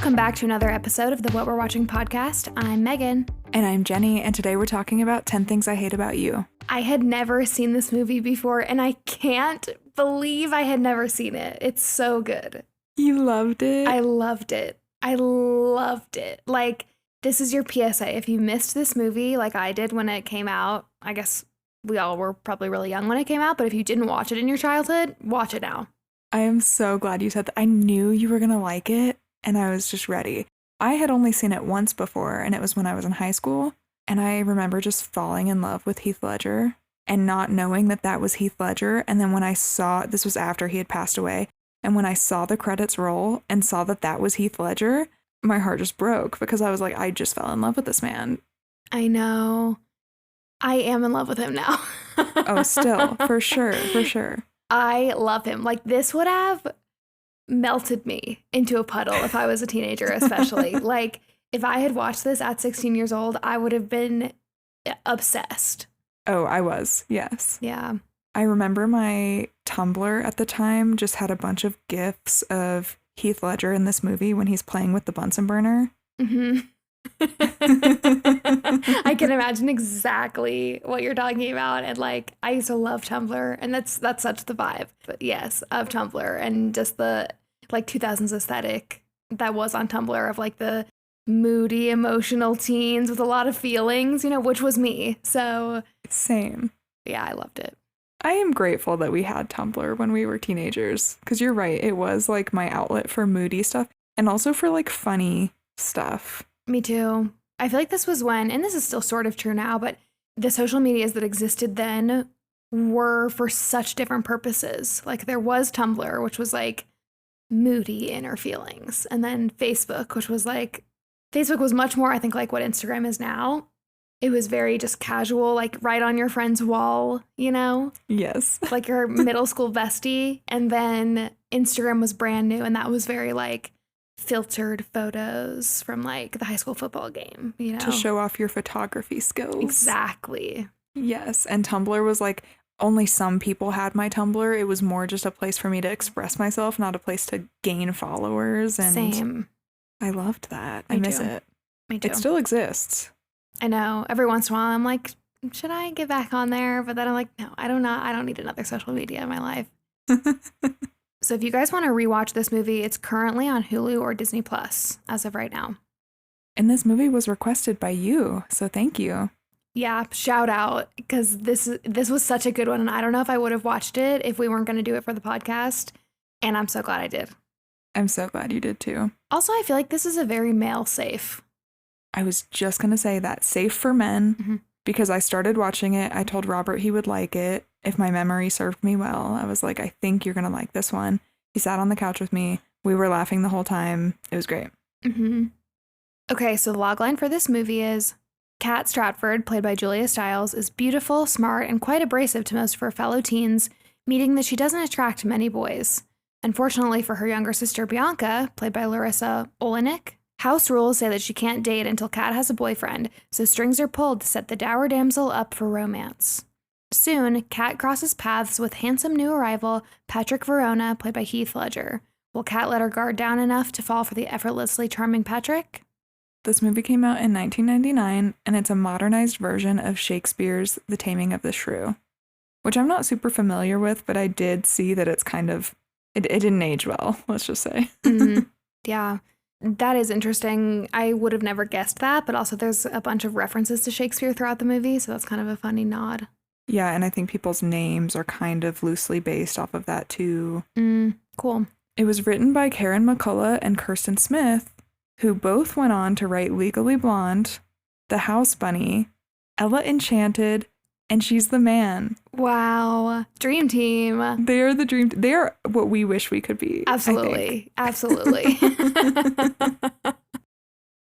Welcome back to another episode of the What We're Watching podcast. I'm Megan. And I'm Jeni, and today we're talking about 10 Things I Hate About You. I had never seen this movie before, and I can't believe I had never seen it. It's so good. You loved it? I loved it. I loved it. Like, this is your PSA. If you missed this movie like I did when it came out, I guess we all were probably really young when it came out, but if you didn't watch it in your childhood, watch it now. I am so glad you said that. I knew you were going to like it, and I was just ready. I had only seen it once before, and it was when I was in high school, and I remember just falling in love with Heath Ledger and not knowing that that was Heath Ledger. And then when I saw, this was after he had passed away, and when I saw the credits roll and saw that that was Heath Ledger, my heart just broke because I was like, I just fell in love with this man. I know. I am in love with him now. Oh, still, for sure, for sure. I love him. Like, this would have melted me into a puddle if I was a teenager, especially. Like, if I had watched this at 16 years old, I would have been obsessed. Oh, I was, yes. Yeah. I remember my Tumblr at the time just had a bunch of GIFs of Heath Ledger in this movie when he's playing with the Bunsen burner. Mm-hmm. I can imagine exactly what you're talking about. And like, I used to love Tumblr, and that's such the vibe. But yes, of Tumblr and just the like 2000s aesthetic that was on Tumblr of like the moody, emotional teens with a lot of feelings, you know, which was me. So same. Yeah, I loved it. I am grateful that we had Tumblr when we were teenagers, because you're right, it was like my outlet for moody stuff and also for like funny stuff. Me too. I feel like this was when, and this is still sort of true now, but the social medias that existed then were for such different purposes. Like, there was Tumblr, which was like moody inner feelings, and then Facebook, which was like, Facebook was much more, I think, like what Instagram is now. It was very just casual, like right on your friend's wall, you know? Yes. Like your middle school bestie. And then Instagram was brand new, and that was very like filtered photos from like the high school football game, you know? To show off your photography skills. Exactly. Yes. And Tumblr was like, only some people had my Tumblr. It was more just a place for me to express myself, not a place to gain followers. And same. I loved that. Me I miss too. it. Me too. It still exists. I know. Every once in a while, I'm like, should I get back on there? But then I'm like, no, I don't need another social media in my life. So if you guys want to rewatch this movie, it's currently on Hulu or Disney Plus as of right now. And this movie was requested by you, so thank you. Yeah, shout out, because this was such a good one, and I don't know if I would have watched it if we weren't going to do it for the podcast, and I'm so glad I did. I'm so glad you did too. Also, I feel like this is a very male safe. I was just going to say that. Safe for men, Mm-hmm. because I started watching it. I told Robert he would like it. If my memory served me well, I was like, I think you're going to like this one. He sat on the couch with me. We were laughing the whole time. It was great. Mm-hmm. Okay, so the logline for this movie is, Kat Stratford, played by Julia Stiles, is beautiful, smart, and quite abrasive to most of her fellow teens, meaning that she doesn't attract many boys. Unfortunately for her younger sister Bianca, played by Larissa Olenek, house rules say that she can't date until Kat has a boyfriend, so strings are pulled to set the dour damsel up for romance. Soon, Kat crosses paths with handsome new arrival Patrick Verona, played by Heath Ledger. Will Kat let her guard down enough to fall for the effortlessly charming Patrick? This movie came out in 1999, and it's a modernized version of Shakespeare's The Taming of the Shrew, which I'm not super familiar with, but I did see that it's kind of, it didn't age well, let's just say. Mm-hmm. Yeah, that is interesting. I would have never guessed that, but also there's a bunch of references to Shakespeare throughout the movie, so that's kind of a funny nod. Yeah, and I think people's names are kind of loosely based off of that too. Cool. It was written by Karen McCullough and Kirsten Smith, who both went on to write Legally Blonde, The House Bunny, Ella Enchanted, and She's the Man. Wow. Dream team. They are the dream. They are what we wish we could be. Absolutely. Absolutely.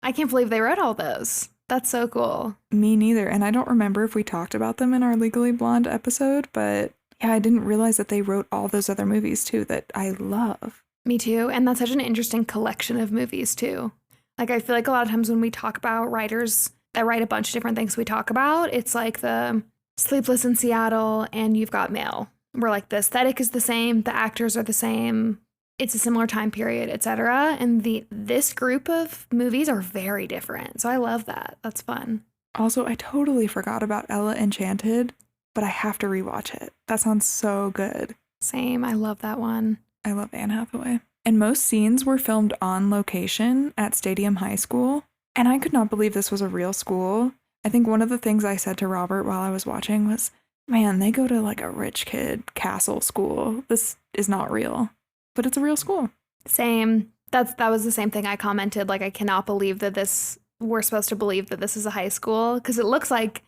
I can't believe they wrote all those. That's so cool. Me neither. And I don't remember if we talked about them in our Legally Blonde episode, but yeah, I didn't realize that they wrote all those other movies too that I love. Me too. And that's such an interesting collection of movies too. Like, I feel like a lot of times when we talk about writers that write a bunch of different things we talk about, it's like the Sleepless in Seattle and You've Got Mail. Where like the aesthetic is the same, the actors are the same, it's a similar time period, etc. And this group of movies are very different. So I love that. That's fun. Also, I totally forgot about Ella Enchanted, but I have to rewatch it. That sounds so good. Same. I love that one. I love Anne Hathaway. And most scenes were filmed on location at Stadium High School. And I could not believe this was a real school. I think one of the things I said to Robert while I was watching was, man, they go to like a rich kid castle school. This is not real, but it's a real school. Same. That was the same thing I commented. Like, I cannot believe that we're supposed to believe that this is a high school, because it looks like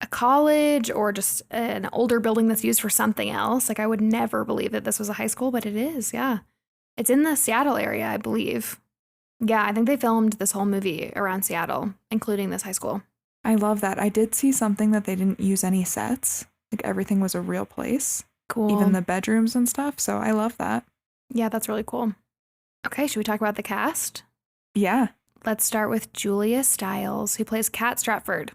a college or just an older building that's used for something else. Like, I would never believe that this was a high school, but it is. Yeah. It's in the Seattle area, I believe. Yeah, I think they filmed this whole movie around Seattle, including this high school. I love that. I did see something that they didn't use any sets. Like, everything was a real place. Cool. Even the bedrooms and stuff. So I love that. Yeah, that's really cool. Okay, should we talk about the cast? Yeah. Let's start with Julia Stiles, who plays Kat Stratford.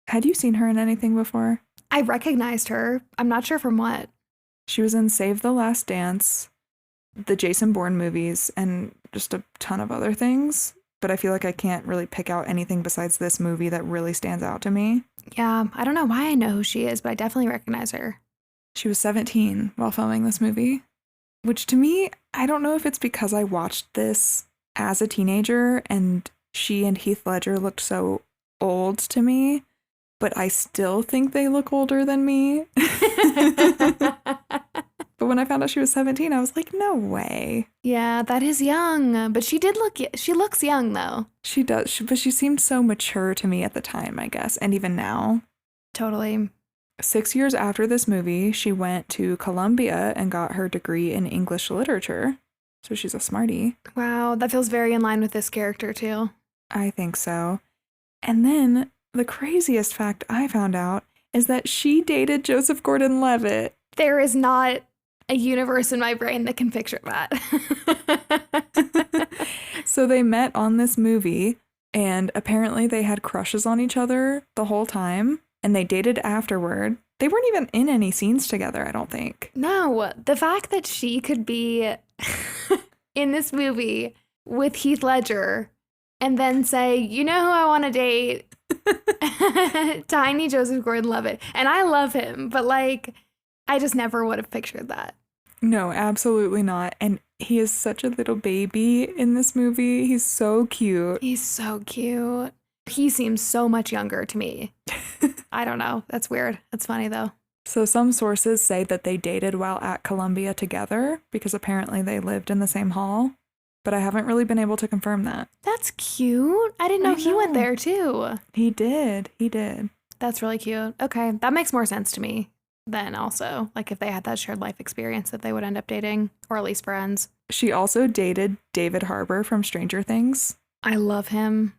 Had you seen her in anything before? I recognized her. I'm not sure from what. She was in Save the Last Dance, the Jason Bourne movies, and just a ton of other things. But I feel like I can't really pick out anything besides this movie that really stands out to me. Yeah, I don't know why I know who she is, but I definitely recognize her. She was 17 while filming this movie, which to me, I don't know if it's because I watched this as a teenager and she and Heath Ledger looked so old to me, but I still think they look older than me. But when I found out she was 17, I was like, no way. Yeah, that is young. But she looks young, though. She does. But she seemed so mature to me at the time, I guess. And even now. Totally. 6 years after this movie, she went to Columbia and got her degree in English literature. So she's a smarty. Wow, that feels very in line with this character, too. I think so. And then the craziest fact I found out is that she dated Joseph Gordon-Levitt. There is not a universe in my brain that can picture that. So they met on this movie, and apparently they had crushes on each other the whole time, and they dated afterward. They weren't even in any scenes together, I don't think. No, the fact that she could be in this movie with Heath Ledger and then say, you know who I want to date? Tiny Joseph Gordon-Levitt. And I love him, but like, I just never would have pictured that. No, absolutely not. And he is such a little baby in this movie. He's so cute. He's so cute. He seems so much younger to me. I don't know. That's weird. That's funny, though. So some sources say that they dated while at Columbia together because apparently they lived in the same hall. But I haven't really been able to confirm that. That's cute. I didn't know he went there, too. He did. He did. That's really cute. Okay, that makes more sense to me. Then also, like if they had that shared life experience that they would end up dating, or at least friends. She also dated David Harbour from Stranger Things. I love him.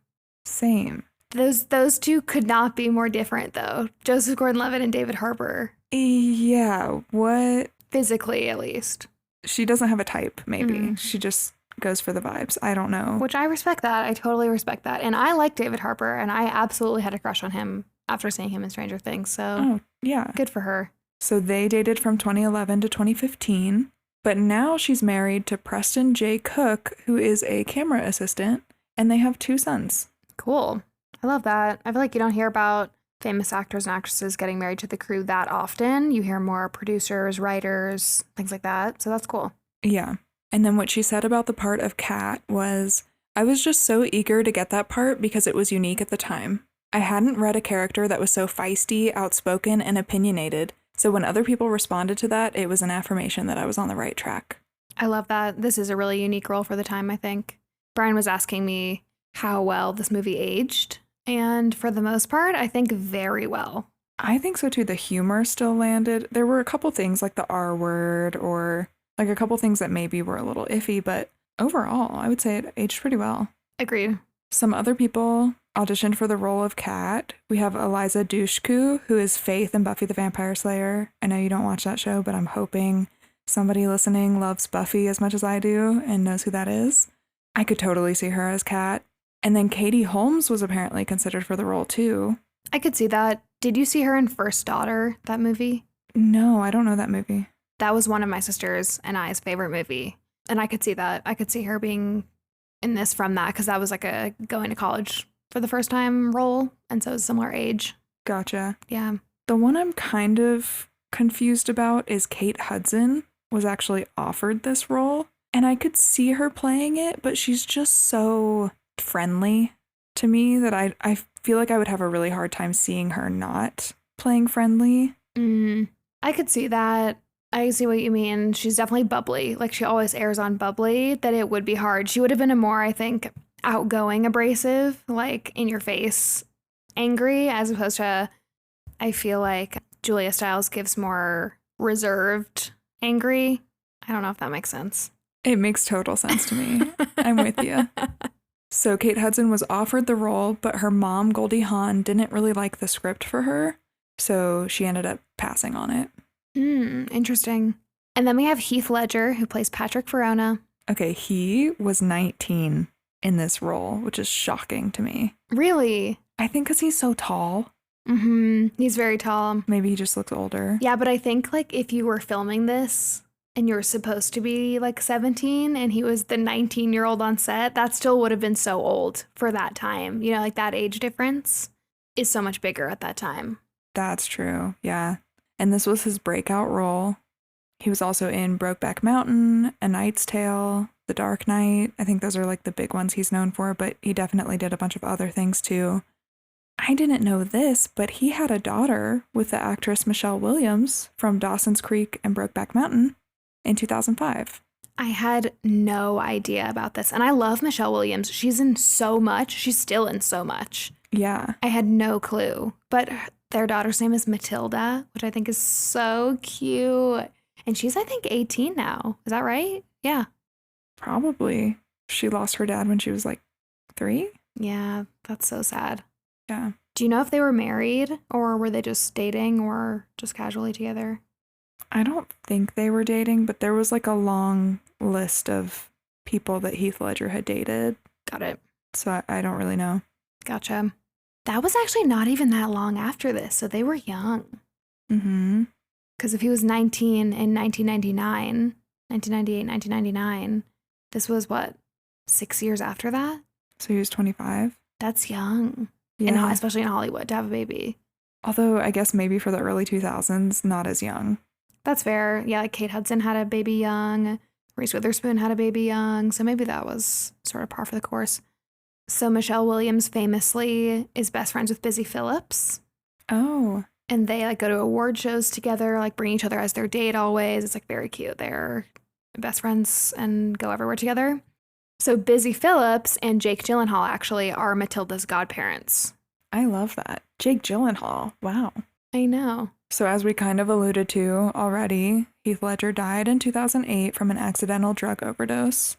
Same. Those two could not be more different, though. Joseph Gordon-Levitt and David Harbour. Yeah, what? Physically, at least. She doesn't have a type, maybe. Mm-hmm. She just goes for the vibes. I don't know. Which I respect that. I totally respect that. And I like David Harbour, and I absolutely had a crush on him after seeing him in Stranger Things. So, yeah. Good for her. So they dated from 2011 to 2015, but now she's married to Preston J. Cook, who is a camera assistant, and they have 2 sons. Cool. I love that. I feel like you don't hear about famous actors and actresses getting married to the crew that often. You hear more producers, writers, things like that. So that's cool. Yeah. And then what she said about the part of Kat was, I was just so eager to get that part because it was unique at the time. I hadn't read a character that was so feisty, outspoken, and opinionated. So when other people responded to that, it was an affirmation that I was on the right track. I love that. This is a really unique role for the time, I think. Brian was asking me how well this movie aged. And for the most part, I think very well. I think so too. The humor still landed. There were a couple things like the R word or like a couple things that maybe were a little iffy, but overall, I would say it aged pretty well. Agreed. Some other people auditioned for the role of Kat. We have Eliza Dushku, who is Faith in Buffy the Vampire Slayer. I know you don't watch that show, but I'm hoping somebody listening loves Buffy as much as I do and knows who that is. I could totally see her as Kat. And then Katie Holmes was apparently considered for the role too. I could see that. Did you see her in First Daughter, that movie? No, I don't know that movie. That was one of my sisters and I's favorite movie. And I could see that. I could see her being in this from that because that was like a going to college for the first time role. And so it's similar age. Gotcha. Yeah. The one I'm kind of confused about is Kate Hudson was actually offered this role. And I could see her playing it, but she's just so friendly to me that I feel like I would have a really hard time seeing her not playing friendly. I could see that. I see what you mean. She's definitely bubbly. Like she always airs on bubbly, that it would be hard. She would have been a more, I think, outgoing, abrasive, like in your face, angry, as opposed to, I feel like Julia Stiles gives more reserved, angry. I don't know if that makes sense. It makes total sense to me. I'm with you. So Kate Hudson was offered the role, but her mom, Goldie Hawn, didn't really like the script for her. So she ended up passing on it. Interesting. And then we have Heath Ledger, who plays Patrick Verona. Okay, he was 19 in this role, which is shocking to me. Really? I think because he's so tall. He's very tall. Maybe he just looks older. Yeah, but I think like if you were filming this and you were supposed to be like 17 and he was the 19-year-old on set, that still would have been so old for that time. You know, like that age difference is so much bigger at that time. That's true. Yeah. And this was his breakout role. He was also in Brokeback Mountain, A Knight's Tale, The Dark Knight. I think those are like the big ones he's known for, but he definitely did a bunch of other things too. I didn't know this, but he had a daughter with the actress Michelle Williams from Dawson's Creek and Brokeback Mountain in 2005. I had no idea about this. And I love Michelle Williams. She's in so much. She's still in so much. Yeah. I had no clue. But their daughter's name is Matilda, which I think is so cute. And she's, I think, 18 now. Is that right? Yeah. Probably. She lost her dad when she was like 3. Yeah, that's so sad. Yeah. Do you know if they were married or were they just dating or just casually together? I don't think they were dating, but there was like a long list of people that Heath Ledger had dated. Got it. So I don't really know. Gotcha. That was actually not even that long after this, so they were young. Because if he was 19 in 1999, 1998, 1999, this was what, 6 years after that? So he was 25? That's young. Yeah. Especially in Hollywood, to have a baby. Although I guess maybe for the early 2000s, not as young. That's fair. Yeah, like Kate Hudson had a baby young. Reese Witherspoon had a baby young. So maybe that was sort of par for the course. So Michelle Williams famously is best friends with Busy Phillips. Oh. And they like go to award shows together, like bring each other as their date always. It's like very cute. They're best friends and go everywhere together. So Busy Phillips and Jake Gyllenhaal actually are Matilda's godparents. I love that. Jake Gyllenhaal. Wow. I know. So as we kind of alluded to already, Heath Ledger died in 2008 from an accidental drug overdose.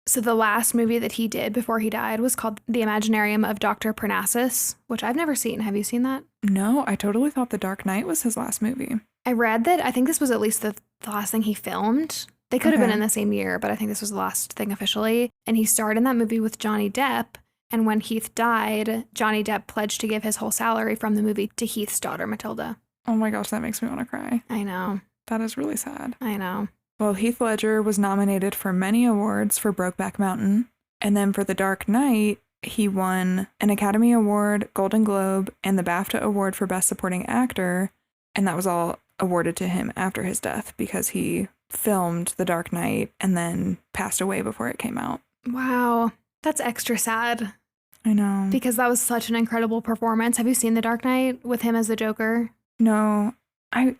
So the last movie that he did before he died was called The Imaginarium of Dr. Parnassus, which I've never seen. Have you seen that? No, I totally thought The Dark Knight was his last movie. I read that. I think this was at least the last thing he filmed. They could have been in the same year, but I think this was the last thing officially. And he starred in that movie with Johnny Depp. And when Heath died, Johnny Depp pledged to give his whole salary from the movie to Heath's daughter, Matilda. Oh my gosh, that makes me want to cry. I know. That is really sad. I know. Well, Heath Ledger was nominated for many awards for Brokeback Mountain. And then for The Dark Knight, he won an Academy Award, Golden Globe, and the BAFTA Award for Best Supporting Actor. And that was all awarded to him after his death because he filmed The Dark Knight and then passed away before it came out. Wow. That's extra sad. I know. Because that was such an incredible performance. Have you seen The Dark Knight with him as the Joker? No. I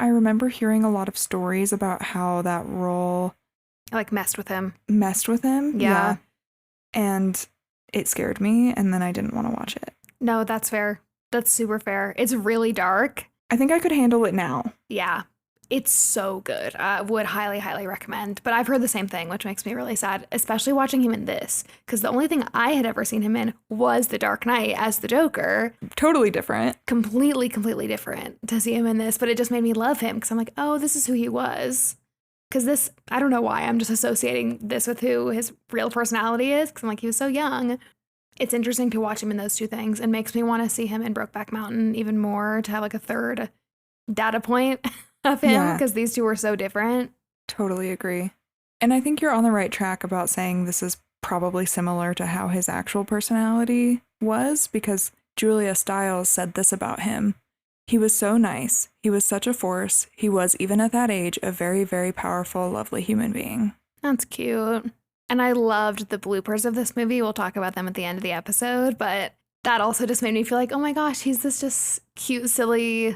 remember hearing a lot of stories about how that role Like messed with him. Yeah. And it scared me, and then I didn't want to watch it. No, that's fair. That's super fair. It's really dark. I think I could handle it now. Yeah. It's so good. I would highly, highly recommend. But I've heard the same thing, which makes me really sad, especially watching him in this. Because the only thing I had ever seen him in was The Dark Knight as the Joker. Totally different. Completely, completely different to see him in this. But it just made me love him because I'm like, oh, this is who he was. Because this, I don't know why, I'm just associating this with who his real personality is. Because I'm like, he was so young. It's interesting to watch him in those two things and makes me want to see him in Brokeback Mountain even more, to have like a third data point of him, because these two were so different. Totally agree. And I think you're on the right track about saying this is probably similar to how his actual personality was, because Julia Stiles said this about him. He was so nice. He was such a force. He was, even at that age, a very, very powerful, lovely human being. That's cute. And I loved the bloopers of this movie. We'll talk about them at the end of the episode, but that also just made me feel like, oh my gosh, he's this just cute, silly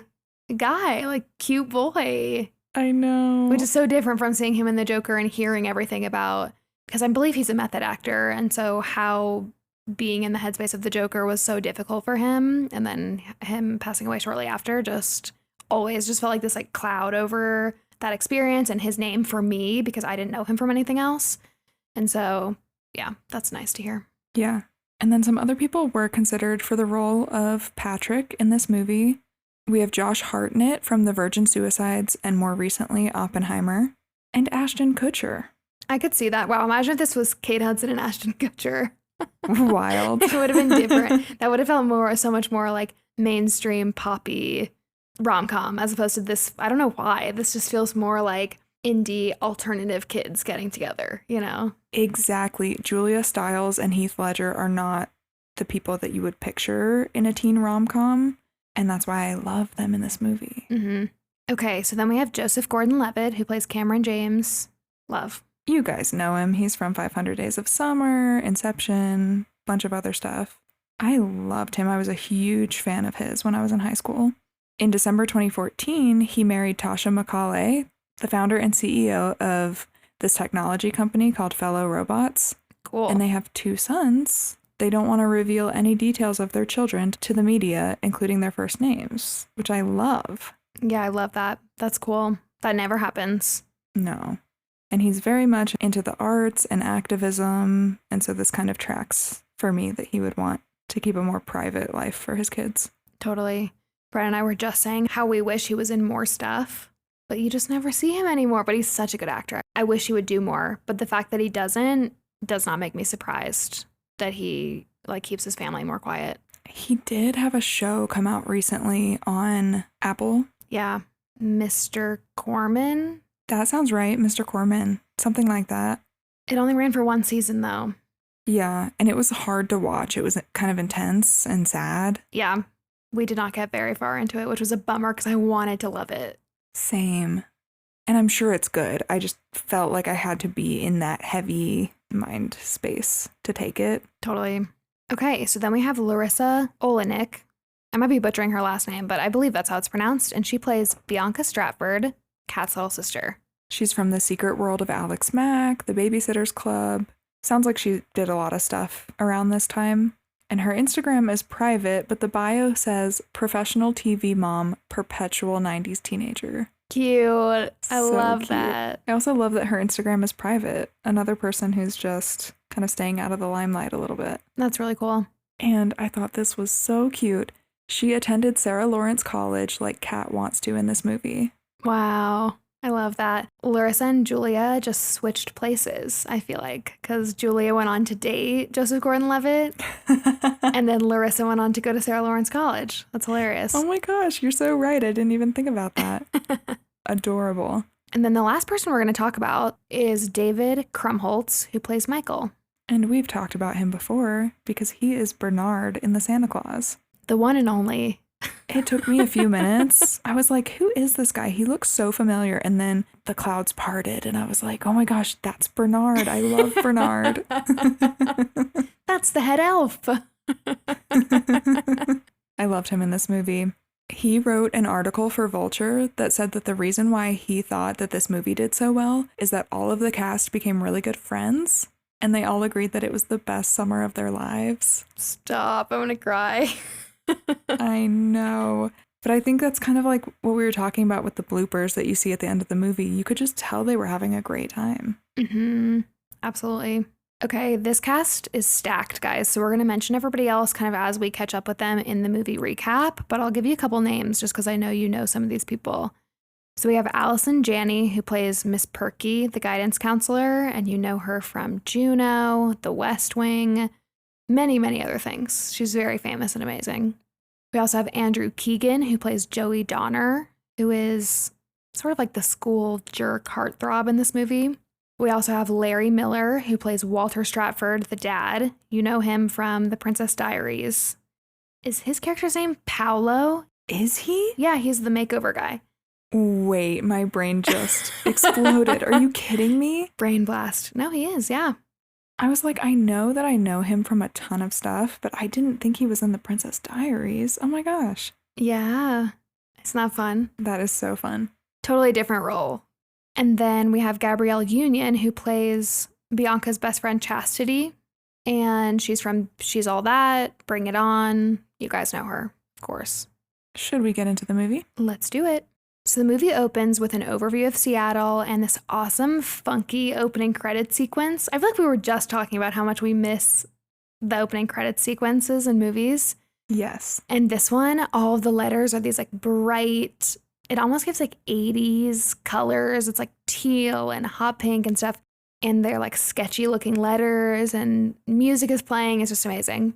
guy, like cute boy. I know. Which is so different from seeing him in The Joker and hearing everything about, because I believe he's a method actor. And so how being in the headspace of the Joker was so difficult for him. And then him passing away shortly after just always just felt like this like cloud over that experience and his name for me, because I didn't know him from anything else. And so, yeah, that's nice to hear. Yeah. And then some other people were considered for the role of Patrick in this movie. We have Josh Hartnett from The Virgin Suicides and more recently Oppenheimer, and Ashton Kutcher. I could see that. Wow, imagine if this was Kate Hudson and Ashton Kutcher. Wild. It would have been different. That would have felt so much more like mainstream poppy rom-com as opposed to this. I don't know why. This just feels more like indie alternative kids getting together, you know? Exactly. Julia Stiles and Heath Ledger are not the people that you would picture in a teen rom-com, and that's why I love them in this movie. Mm-hmm. Okay, so then we have Joseph Gordon-Levitt, who plays Cameron James. Love. You guys know him. He's from 500 Days of Summer, Inception, bunch of other stuff. I loved him. I was a huge fan of his when I was in high school. In December 2014, he married Tasha McCauley, the founder and CEO of this technology company called Fellow Robots. Cool. And they have 2 sons. They don't want to reveal any details of their children to the media, including their first names, which I love. Yeah, I love that. That's cool. That never happens. No. And he's very much into the arts and activism, and so this kind of tracks for me that he would want to keep a more private life for his kids. Totally. Brett and I were just saying how we wish he was in more stuff, but you just never see him anymore. But he's such a good actor. I wish he would do more, but the fact that he doesn't does not make me surprised that he like keeps his family more quiet. He did have a show come out recently on Apple. Yeah. Mr. Corman. That sounds right, Mr. Corman. Something like that. It only ran for 1 season though. Yeah, and it was hard to watch. It was kind of intense and sad. Yeah. We did not get very far into it, which was a bummer because I wanted to love it. Same. And I'm sure it's good. I just felt like I had to be in that heavy mind space to take it. Totally. Okay, so then we have Larissa Olenek. I might be butchering her last name, but I believe that's how it's pronounced. And she plays Bianca Stratford, Kat's little sister. She's from The Secret World of Alex Mack, The Babysitter's Club. Sounds like she did a lot of stuff around this time. And her Instagram is private, but the bio says professional TV mom, perpetual 90s teenager. Cute. I So love cute. that. I also love that her Instagram is private. Another person who's just kind of staying out of the limelight a little bit. That's really cool. And I thought this was so cute. She attended Sarah Lawrence College like Kat wants to in this movie. Wow. I love that. Larissa and Julia just switched places, I feel like, because Julia went on to date Joseph Gordon-Levitt, and then Larissa went on to go to Sarah Lawrence College. That's hilarious. Oh my gosh, you're so right. I didn't even think about that. Adorable. And then the last person we're going to talk about is David Krumholtz, who plays Michael. And we've talked about him before because he is Bernard in the Santa Claus. The one and only. It took me a few minutes. I was like, who is this guy? He looks so familiar. And then the clouds parted and I was like, oh my gosh, that's Bernard. I love Bernard. That's the head elf. I loved him in this movie. He wrote an article for Vulture that said that the reason why he thought that this movie did so well is that all of the cast became really good friends and they all agreed that it was the best summer of their lives. Stop. I'm going to cry. I know. But I think that's kind of like what we were talking about with the bloopers that you see at the end of the movie. You could just tell they were having a great time. Mm-hmm. Absolutely. Okay, this cast is stacked, guys. So we're going to mention everybody else kind of as we catch up with them in the movie recap. But I'll give you a couple names just because I know you know some of these people. So we have Allison Janney, who plays Miss Perky, the guidance counselor. And you know her from Juno, The West Wing, many, many other things. She's very famous and amazing. We also have Andrew Keegan, who plays Joey Donner, who is sort of like the school jerk heartthrob in this movie. We also have Larry Miller, who plays Walter Stratford, the dad. You know him from The Princess Diaries. Is his character's name Paolo? Is he? Yeah, he's the makeover guy. Wait, my brain just exploded. Are you kidding me? Brain blast. No, he is, yeah. I was like, I know that I know him from a ton of stuff, but I didn't think he was in The Princess Diaries. Oh my gosh. Yeah. It's not fun. That is so fun. Totally different role. And then we have Gabrielle Union, who plays Bianca's best friend Chastity. And she's from She's All That, Bring It On. You guys know her, of course. Should we get into the movie? Let's do it. So the movie opens with an overview of Seattle and this awesome, funky opening credit sequence. I feel like we were just talking about how much we miss the opening credit sequences in movies. Yes. And this one, all of the letters are these like bright, it almost gives like 80s colors. It's like teal and hot pink and stuff. And they're like sketchy looking letters and music is playing. It's just amazing.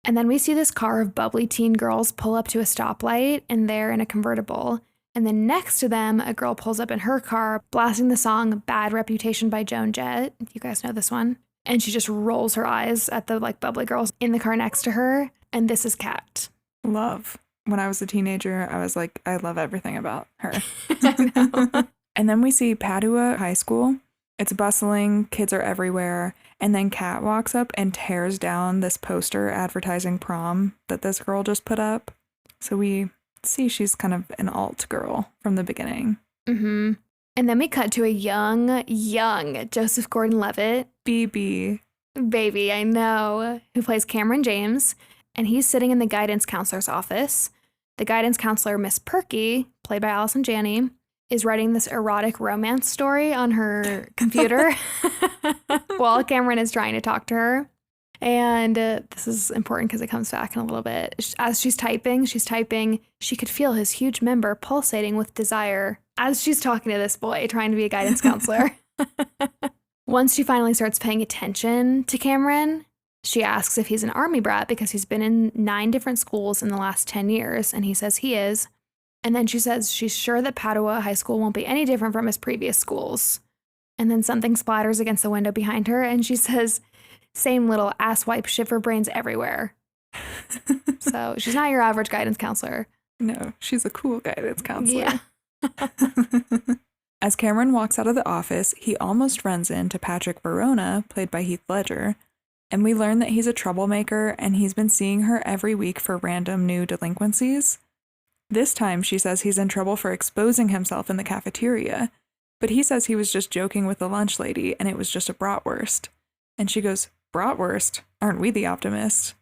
And then we see this car of bubbly teen girls pull up to a stoplight and they're in a convertible. And then next to them, a girl pulls up in her car, blasting the song Bad Reputation by Joan Jett. You guys know this one. And she just rolls her eyes at the like bubbly girls in the car next to her. And this is Kat. Love. When I was a teenager, I was like, I love everything about her. I know. And then we see Padua High School. It's bustling, kids are everywhere. And then Kat walks up and tears down this poster advertising prom that this girl just put up. So we see she's kind of an alt girl from the beginning. Mm-hmm. And then we cut to a young Joseph Gordon-Levitt. BB. Baby, I know. Who plays Cameron James. And he's sitting in the guidance counselor's office. The guidance counselor, Miss Perky, played by Allison Janney, is writing this erotic romance story on her computer while Cameron is trying to talk to her. And this is important because it comes back in a little bit. As she's typing, she could feel his huge member pulsating with desire as she's talking to this boy trying to be a guidance counselor. Once she finally starts paying attention to Cameron, she asks if he's an army brat because he's been in 9 different schools in the last 10 years, and he says he is. And then she says she's sure that Padua High School won't be any different from his previous schools. And then something splatters against the window behind her, and she says, same little asswipe shiver brains everywhere. So she's not your average guidance counselor. No, she's a cool guidance counselor. Yeah. As Cameron walks out of the office, he almost runs into Patrick Verona, played by Heath Ledger. And we learn that he's a troublemaker and he's been seeing her every week for random new delinquencies. This time, she says he's in trouble for exposing himself in the cafeteria, but he says he was just joking with the lunch lady and it was just a bratwurst. And she goes, bratwurst? Aren't we the optimists?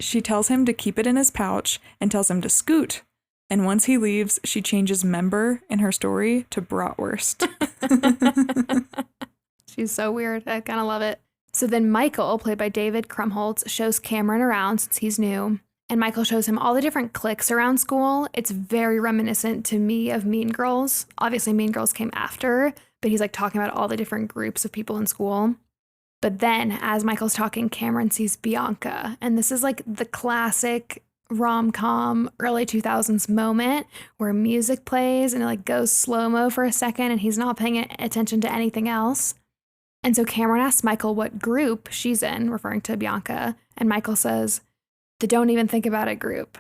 She tells him to keep it in his pouch and tells him to scoot. And once he leaves, she changes member in her story to bratwurst. She's so weird. I kind of love it. So then Michael, played by David Krumholtz, shows Cameron around since he's new. And Michael shows him all the different cliques around school. It's very reminiscent to me of Mean Girls. Obviously, Mean Girls came after, but he's like talking about all the different groups of people in school. But then as Michael's talking, Cameron sees Bianca. And this is like the classic rom-com early 2000s moment where music plays and it like goes slow-mo for a second and he's not paying attention to anything else. And so Cameron asks Michael what group she's in, referring to Bianca. And Michael says, the don't even think about it group.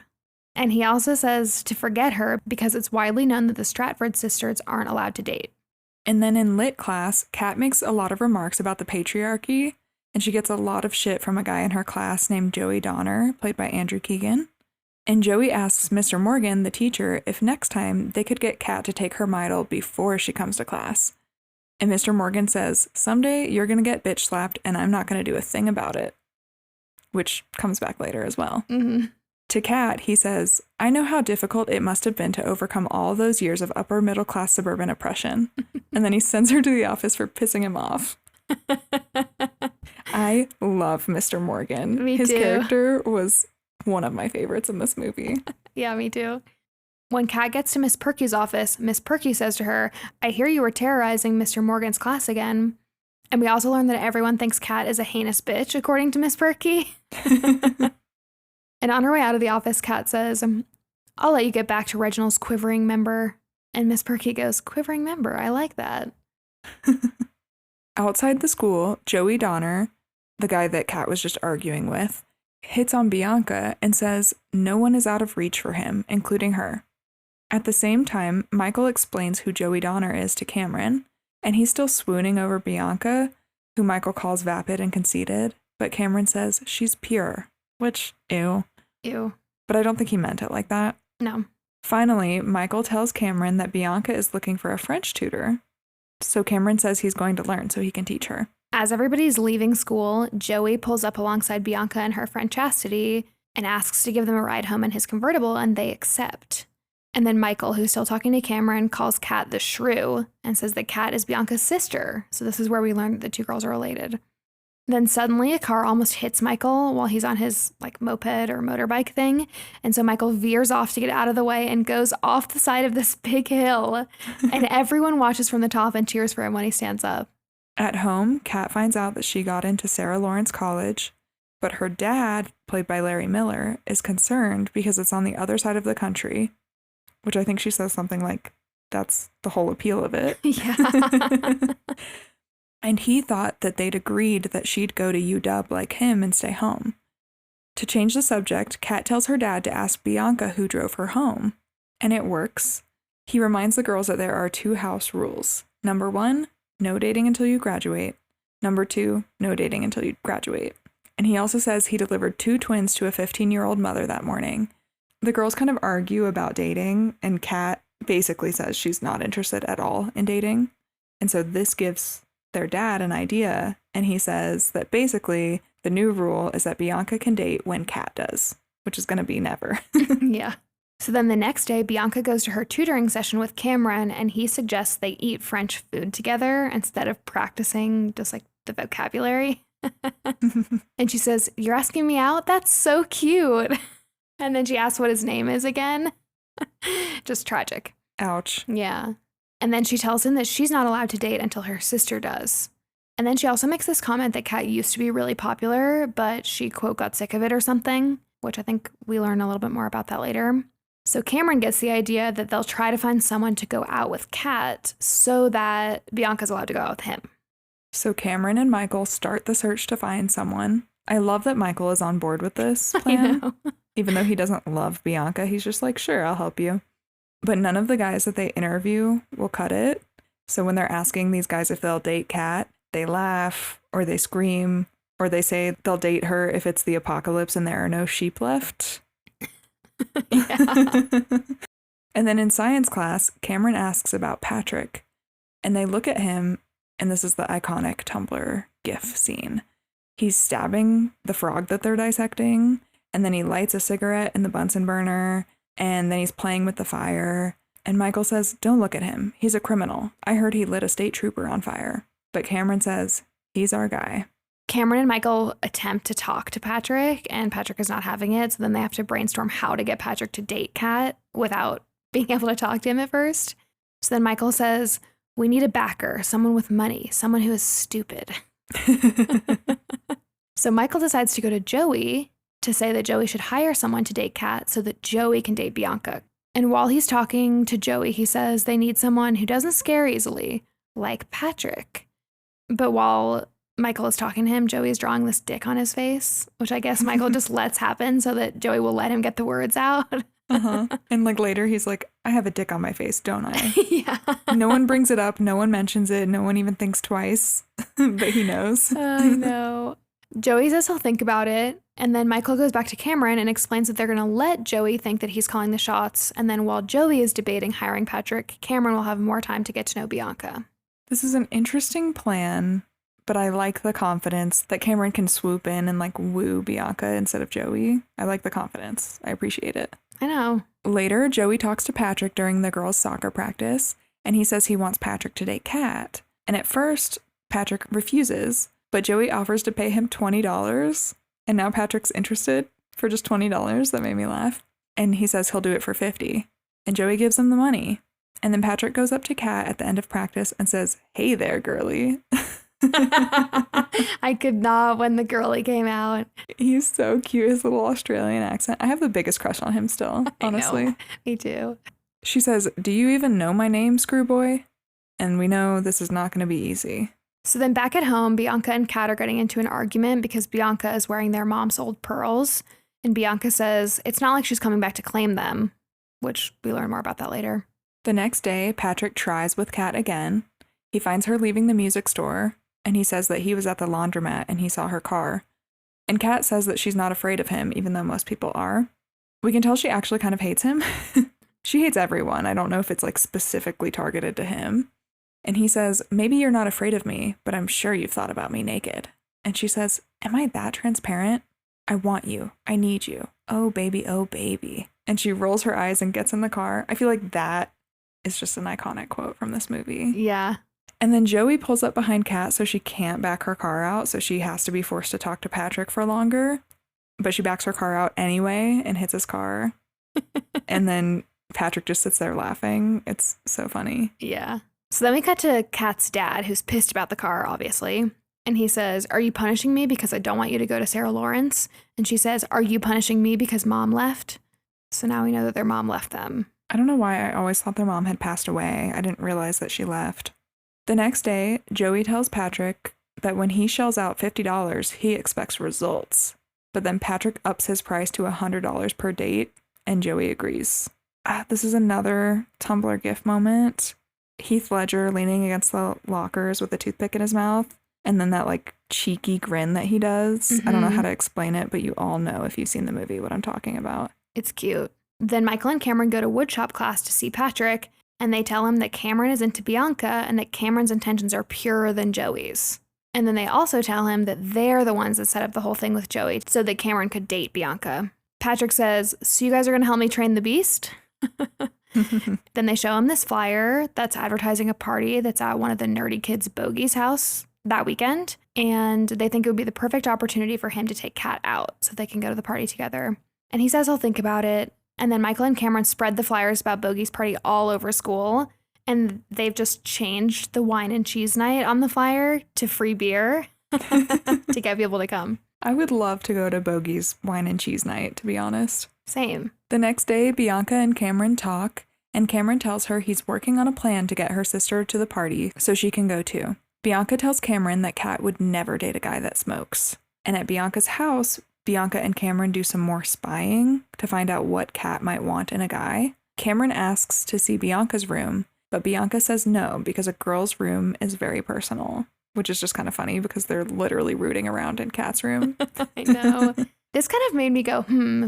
And he also says to forget her because it's widely known that the Stratford sisters aren't allowed to date. And then in lit class, Kat makes a lot of remarks about the patriarchy, and she gets a lot of shit from a guy in her class named Joey Donner, played by Andrew Keegan. And Joey asks Mr. Morgan, the teacher, if next time they could get Kat to take her Midol before she comes to class. And Mr. Morgan says, someday you're going to get bitch slapped and I'm not going to do a thing about it. Which comes back later as well. Mm-hmm. To Kat, he says, I know how difficult it must have been to overcome all those years of upper middle class suburban oppression. And then he sends her to the office for pissing him off. I love Mr. Morgan. Me His too. character was one of my favorites in this movie. Yeah, me too. When Kat gets to Miss Perky's office, Miss Perky says to her, I hear you were terrorizing Mr. Morgan's class again. And we also learn that everyone thinks Kat is a heinous bitch, according to Miss Perky. And on her way out of the office, Kat says, I'll let you get back to Reginald's quivering member. And Miss Perky goes, quivering member, I like that. Outside the school, Joey Donner, the guy that Kat was just arguing with, hits on Bianca and says no one is out of reach for him, including her. At the same time, Michael explains who Joey Donner is to Cameron, and he's still swooning over Bianca, who Michael calls vapid and conceited, but Cameron says she's pure, which, ew. Ew. But I don't think he meant it like that. No. Finally, Michael tells Cameron that Bianca is looking for a French tutor, so Cameron says he's going to learn so he can teach her. As everybody's leaving school, Joey pulls up alongside Bianca and her friend Chastity and asks to give them a ride home in his convertible, and they accept. And then Michael, who's still talking to Cameron, calls Kat the shrew and says that Kat is Bianca's sister. So this is where we learn that the two girls are related. Then suddenly a car almost hits Michael while he's on his moped or motorbike thing. And so Michael veers off to get out of the way and goes off the side of this big hill. And everyone watches from the top and cheers for him when he stands up. At home, Kat finds out that she got into Sarah Lawrence College, but her dad, played by Larry Miller, is concerned because it's on the other side of the country, which I think she says something like, that's the whole appeal of it. Yeah. And he thought that they'd agreed that she'd go to UW like him and stay home. To change the subject, Kat tells her dad to ask Bianca who drove her home. And it works. He reminds the girls that there are 2 house rules. Number 1, no dating until you graduate. Number 2, no dating until you graduate. And he also says he delivered 2 twins to a 15-year-old mother that morning. The girls kind of argue about dating, and Kat basically says she's not interested at all in dating. And so this gives their dad an idea, and he says that basically the new rule is that Bianca can date when Kat does, which is going to be never. Yeah. So then the next day, Bianca goes to her tutoring session with Cameron, and he suggests they eat French food together instead of practicing just the vocabulary. And she says, "You're asking me out? That's so cute." And then she asks what his name is again. Just tragic. Ouch. Yeah. And then she tells him that she's not allowed to date until her sister does. And then she also makes this comment that Kat used to be really popular, but she, quote, got sick of it or something, which I think we learn a little bit more about that later. So Cameron gets the idea that they'll try to find someone to go out with Kat so that Bianca's allowed to go out with him. So Cameron and Michael start the search to find someone. I love that Michael is on board with this plan. I know. Even though he doesn't love Bianca, he's just like, sure, I'll help you. But none of the guys that they interview will cut it. So when they're asking these guys if they'll date Kat, they laugh or they scream or they say they'll date her if it's the apocalypse and there are no sheep left. Yeah. And then in science class, Cameron asks about Patrick. And they look at him, and this is the iconic Tumblr GIF scene. He's stabbing the frog that they're dissecting, and then he lights a cigarette in the Bunsen burner, and then he's playing with the fire. And Michael says, "Don't look at him. He's a criminal. I heard he lit a state trooper on fire." But Cameron says, "He's our guy." Cameron and Michael attempt to talk to Patrick, and Patrick is not having it. So then they have to brainstorm how to get Patrick to date Kat without being able to talk to him at first. So then Michael says, "We need a backer, someone with money, someone who is stupid." So Michael decides to go to Joey to say that Joey should hire someone to date Kat so that Joey can date Bianca. And while he's talking to Joey, he says they need someone who doesn't scare easily, like Patrick. But while Michael is talking to him, Joey is drawing this dick on his face, which I guess Michael just lets happen so that Joey will let him get the words out. And later he's like, "I have a dick on my face, don't I?" Yeah. No one brings it up. No one mentions it. No one even thinks twice. But he knows. I know. Joey says he'll think about it. And then Michael goes back to Cameron and explains that they're going to let Joey think that he's calling the shots. And then while Joey is debating hiring Patrick, Cameron will have more time to get to know Bianca. This is an interesting plan, but I like the confidence that Cameron can swoop in and woo Bianca instead of Joey. I like the confidence. I appreciate it. I know. Later, Joey talks to Patrick during the girls' soccer practice, and he says he wants Patrick to date Kat. And at first, Patrick refuses, but Joey offers to pay him $20, and now Patrick's interested for just $20. That made me laugh. And he says he'll do it for $50, and Joey gives him the money. And then Patrick goes up to Kat at the end of practice and says, "Hey there, girly." I could not when the girly came out. He's so cute, his little Australian accent. I have the biggest crush on him still, honestly. I know. Me too. She says, "Do you even know my name, Screwboy?" And we know this is not going to be easy. So then back at home, Bianca and Kat are getting into an argument because Bianca is wearing their mom's old pearls. And Bianca says it's not like she's coming back to claim them, which we learn more about that later. The next day, Patrick tries with Kat again. He finds her leaving the music store, and he says that he was at the laundromat and he saw her car. And Kat says that she's not afraid of him, even though most people are. We can tell she actually kind of hates him. She hates everyone. I don't know if it's like specifically targeted to him. And he says, maybe you're not afraid of me, but I'm sure you've thought about me naked. And she says, am I that transparent? I want you. I need you. Oh, baby. Oh, baby. And she rolls her eyes and gets in the car. I feel like that is just an iconic quote from this movie. Yeah. And then Joey pulls up behind Kat so she can't back her car out. So she has to be forced to talk to Patrick for longer. But she backs her car out anyway and hits his car. And then Patrick just sits there laughing. It's so funny. Yeah. So then we cut to Kat's dad, who's pissed about the car, obviously. And he says, are you punishing me because I don't want you to go to Sarah Lawrence? And she says, are you punishing me because mom left? So now we know that their mom left them. I don't know why I always thought their mom had passed away. I didn't realize that she left. The next day, Joey tells Patrick that when he shells out $50, he expects results. But then Patrick ups his price to $100 per date, and Joey agrees. This is another Tumblr GIF moment. Heath Ledger leaning against the lockers with a toothpick in his mouth, and then that like cheeky grin that he does. Mm-hmm. I don't know how to explain it, but you all know if you've seen the movie what I'm talking about. It's cute. Then Michael and Cameron go to woodshop class to see Patrick, and they tell him that Cameron is into Bianca and that Cameron's intentions are purer than Joey's. And then they also tell him that they're the ones that set up the whole thing with Joey so that Cameron could date Bianca. Patrick says, so you guys are going to help me train the beast? Then they show him this flyer that's advertising a party that's at one of the nerdy kids' Bogey's house that weekend. And they think it would be the perfect opportunity for him to take Kat out so they can go to the party together. And he says he'll think about it. And then Michael and Cameron spread the flyers about Bogey's party all over school. And they've just changed the wine and cheese night on the flyer to free beer to get people to come. I would love to go to Bogey's wine and cheese night, to be honest. Same. The next day, Bianca and Cameron talk, and Cameron tells her he's working on a plan to get her sister to the party so she can go too. Bianca tells Cameron that Kat would never date a guy that smokes. And at Bianca's house, Bianca and Cameron do some more spying to find out what Kat might want in a guy. Cameron asks to see Bianca's room, but Bianca says no because a girl's room is very personal, which is just kind of funny because they're literally rooting around in Kat's room. I know. This kind of made me go,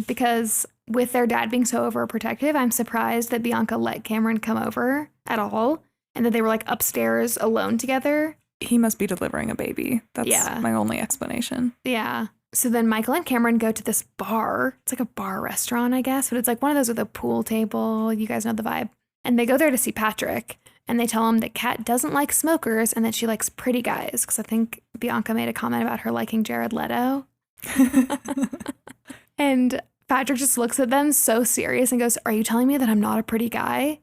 because with their dad being so overprotective, I'm surprised that Bianca let Cameron come over at all and that they were like upstairs alone together. He must be delivering a baby. That's my only explanation. Yeah. So then Michael and Cameron go to this bar. It's like a bar restaurant, I guess, but it's like one of those with a pool table. You guys know the vibe. And they go there to see Patrick. And they tell him that Kat doesn't like smokers and that she likes pretty guys. Because I think Bianca made a comment about her liking Jared Leto. And Patrick just looks at them so serious and goes, are you telling me that I'm not a pretty guy?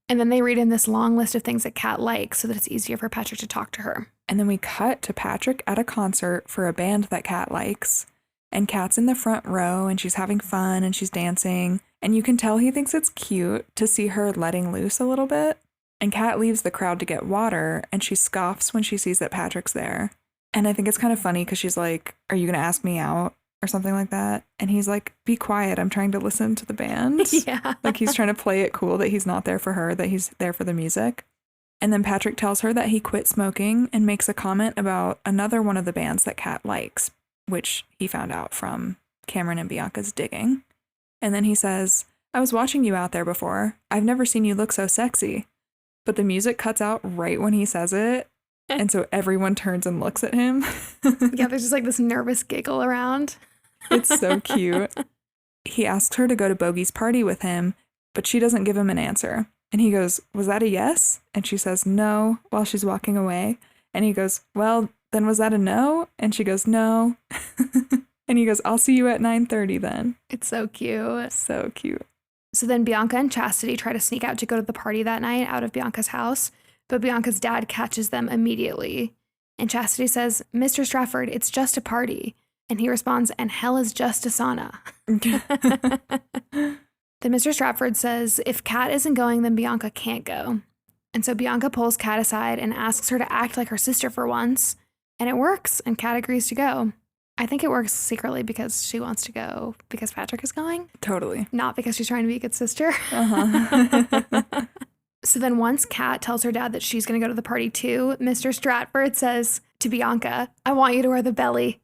And then they read in this long list of things that Kat likes so that it's easier for Patrick to talk to her. And then we cut to Patrick at a concert for a band that Kat likes. And Kat's in the front row and she's having fun and she's dancing. And you can tell he thinks it's cute to see her letting loose a little bit. And Kat leaves the crowd to get water and she scoffs when she sees that Patrick's there. And I think it's kind of funny because she's like, are you going to ask me out? Or something like that. And he's like, be quiet. I'm trying to listen to the band. Yeah. Like he's trying to play it cool that he's not there for her, that he's there for the music. And then Patrick tells her that he quit smoking and makes a comment about another one of the bands that Kat likes, which he found out from Cameron and Bianca's digging. And then he says, I was watching you out there before. I've never seen you look so sexy. But the music cuts out right when he says it. And so everyone turns and looks at him. Yeah, there's just like this nervous giggle around. It's so cute. He asks her to go to Bogey's party with him, but she doesn't give him an answer. And he goes, was that a yes? And she says no while she's walking away. And he goes, well, then was that a no? And she goes, no. And he goes, I'll see you at 9:30 then. It's so cute. So cute. So then Bianca and Chastity try to sneak out to go to the party that night out of Bianca's house, but Bianca's dad catches them immediately. And Chastity says, Mr. Stratford, it's just a party. And he responds, and hell is just a sauna. Then Mr. Stratford says, if Kat isn't going, then Bianca can't go. And so Bianca pulls Kat aside and asks her to act like her sister for once. And it works, and Kat agrees to go. I think it works secretly because she wants to go because Patrick is going. Totally. Not because she's trying to be a good sister. Uh-huh. So then once Kat tells her dad that she's going to go to the party too, Mr. Stratford says to Bianca, I want you to wear the belly.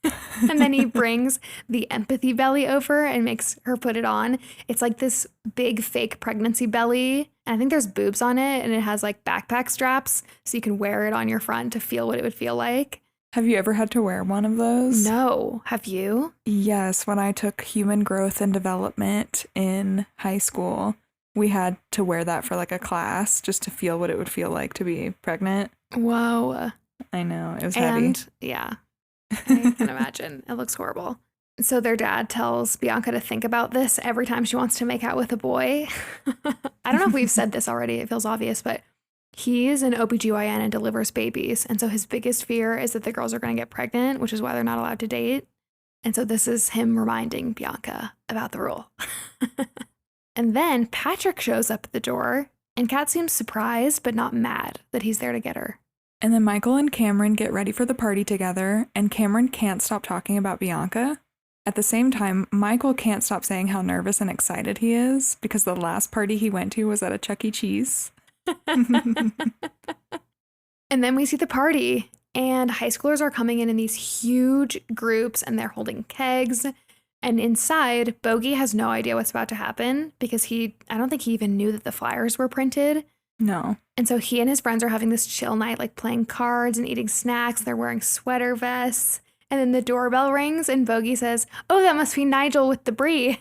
And then he brings the empathy belly over and makes her put it on. It's like this big fake pregnancy belly. And I think there's boobs on it, and it has like backpack straps so you can wear it on your front to feel what it would feel like. Have you ever had to wear one of those? No. Have you? Yes, when I took human growth and development in high school, we had to wear that for like a class just to feel what it would feel like to be pregnant. Whoa. I know, it was heavy. And yeah, I can imagine. It looks horrible. So their dad tells Bianca to think about this every time she wants to make out with a boy. I don't know if we've said this already. It feels obvious, but he's an OBGYN and delivers babies. And so his biggest fear is that the girls are going to get pregnant, which is why they're not allowed to date. And so this is him reminding Bianca about the rule. And then Patrick shows up at the door, and Kat seems surprised but not mad that he's there to get her. And then Michael and Cameron get ready for the party together, and Cameron can't stop talking about Bianca. At the same time, Michael can't stop saying how nervous and excited he is because the last party he went to was at a Chuck E. Cheese. And then we see the party, and high schoolers are coming in these huge groups, and they're holding kegs. And inside, Bogey has no idea what's about to happen because I don't think he even knew that the flyers were printed. No. And so he and his friends are having this chill night, like playing cards and eating snacks. They're wearing sweater vests. And then the doorbell rings and Bogey says, oh, that must be Nigel with the brie.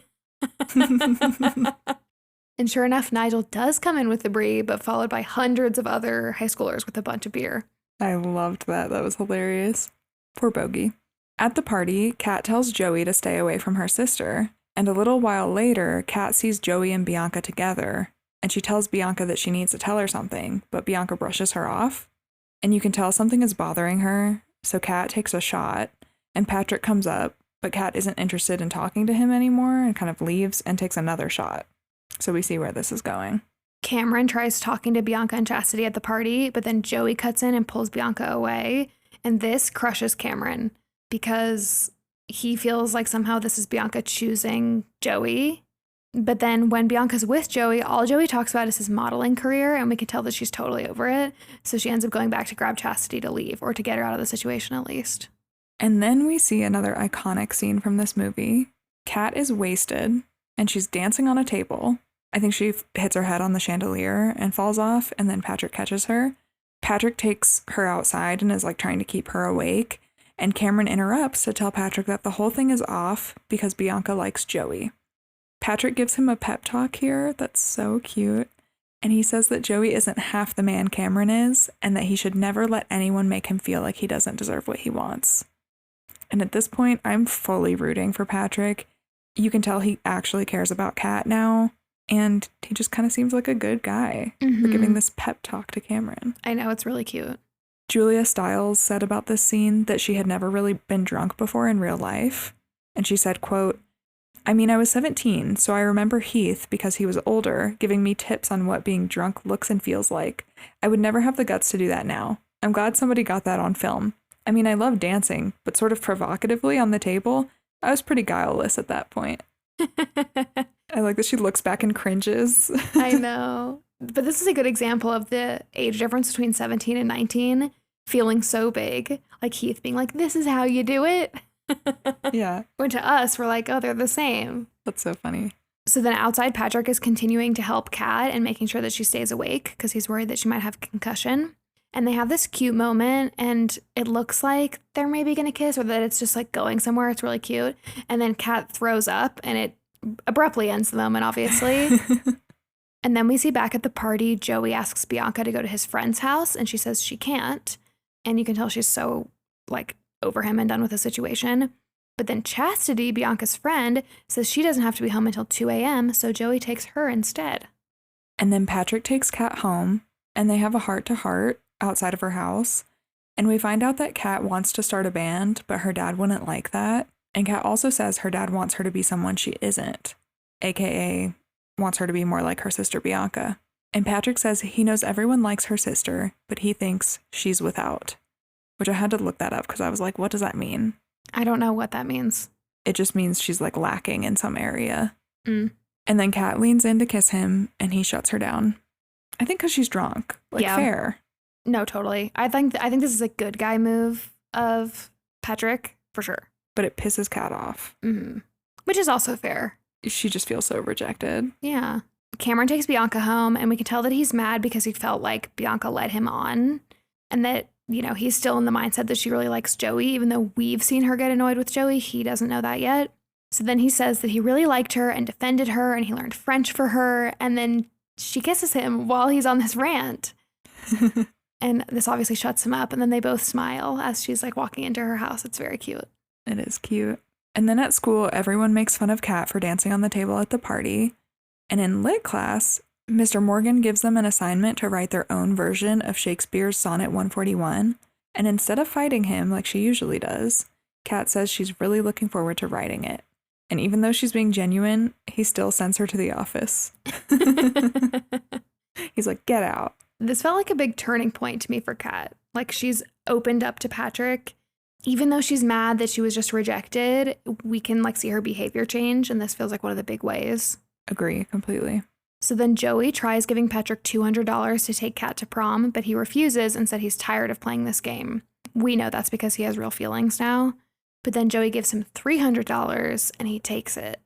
And sure enough, Nigel does come in with the brie, but followed by hundreds of other high schoolers with a bunch of beer. I loved that. That was hilarious. Poor Bogey. At the party, Kat tells Joey to stay away from her sister. And a little while later, Kat sees Joey and Bianca together. And she tells Bianca that she needs to tell her something, but Bianca brushes her off. And you can tell something is bothering her, so Kat takes a shot, and Patrick comes up, but Kat isn't interested in talking to him anymore and kind of leaves and takes another shot. So we see where this is going. Cameron tries talking to Bianca and Chastity at the party, but then Joey cuts in and pulls Bianca away. And this crushes Cameron because he feels like somehow this is Bianca choosing Joey. But then when Bianca's with Joey, all Joey talks about is his modeling career, and we can tell that she's totally over it. So she ends up going back to grab Chastity to leave, or to get her out of the situation at least. And then we see another iconic scene from this movie. Kat is wasted, and she's dancing on a table. I think she hits her head on the chandelier and falls off, and then Patrick catches her. Patrick takes her outside and is like trying to keep her awake, and Cameron interrupts to tell Patrick that the whole thing is off because Bianca likes Joey. Patrick gives him a pep talk here that's so cute, and he says that Joey isn't half the man Cameron is, and that he should never let anyone make him feel like he doesn't deserve what he wants. And at this point, I'm fully rooting for Patrick. You can tell he actually cares about Kat now, and he just kind of seems like a good guy for giving this pep talk to Cameron. I know, it's really cute. Julia Stiles said about this scene that she had never really been drunk before in real life. And she said, quote, I mean, I was 17, so I remember Heath, because he was older, giving me tips on what being drunk looks and feels like. I would never have the guts to do that now. I'm glad somebody got that on film. I mean, I love dancing, but sort of provocatively on the table, I was pretty guileless at that point. I like that she looks back and cringes. I know. But this is a good example of the age difference between 17 and 19 feeling so big. Like Heath being like, this is how you do it. Yeah. When to us, we're like, oh, they're the same. That's so funny. So then outside, Patrick is continuing to help Kat and making sure that she stays awake because he's worried that she might have a concussion. And they have this cute moment, and it looks like they're maybe going to kiss, or that it's just like going somewhere. It's really cute. And then Kat throws up, and it abruptly ends the moment, obviously. And then we see back at the party, Joey asks Bianca to go to his friend's house, and she says she can't. And you can tell she's so like over him and done with the situation. But then Chastity, Bianca's friend, says she doesn't have to be home until 2 a.m., so Joey takes her instead. And then Patrick takes Kat home, and they have a heart-to-heart outside of her house. And we find out that Kat wants to start a band, but her dad wouldn't like that. And Kat also says her dad wants her to be someone she isn't, aka wants her to be more like her sister Bianca. And Patrick says he knows everyone likes her sister, but he thinks she's without, which I had to look that up because I was like, what does that mean? I don't know what that means. It just means she's like lacking in some area. Mm. And then Kat leans in to kiss him and he shuts her down. I think because she's drunk. Like, Yeah. fair. No, totally. I think this is a good guy move of Patrick, for sure. But it pisses Kat off. Mm-hmm. Which is also fair. She just feels so rejected. Yeah. Cameron takes Bianca home, and we can tell that he's mad because he felt like Bianca led him on, and that, you know, he's still in the mindset that she really likes Joey, even though we've seen her get annoyed with Joey. He doesn't know that yet. So then he says that he really liked her and defended her, and he learned French for her, and then she kisses him while he's on this rant. And this obviously shuts him up, and then they both smile as she's like walking into her house. It's very cute. It is cute. And then at school, everyone makes fun of Kat for dancing on the table at the party. And in lit class, Mr. Morgan gives them an assignment to write their own version of Shakespeare's Sonnet 141. And instead of fighting him like she usually does, Kat says she's really looking forward to writing it. And even though she's being genuine, he still sends her to the office. He's like, get out. This felt like a big turning point to me for Kat. Like, she's opened up to Patrick. Even though she's mad that she was just rejected, we can like see her behavior change, and this feels like one of the big ways. Agree completely. So then Joey tries giving Patrick $200 to take Kat to prom, but he refuses and said he's tired of playing this game. We know that's because he has real feelings now. But then Joey gives him $300 and he takes it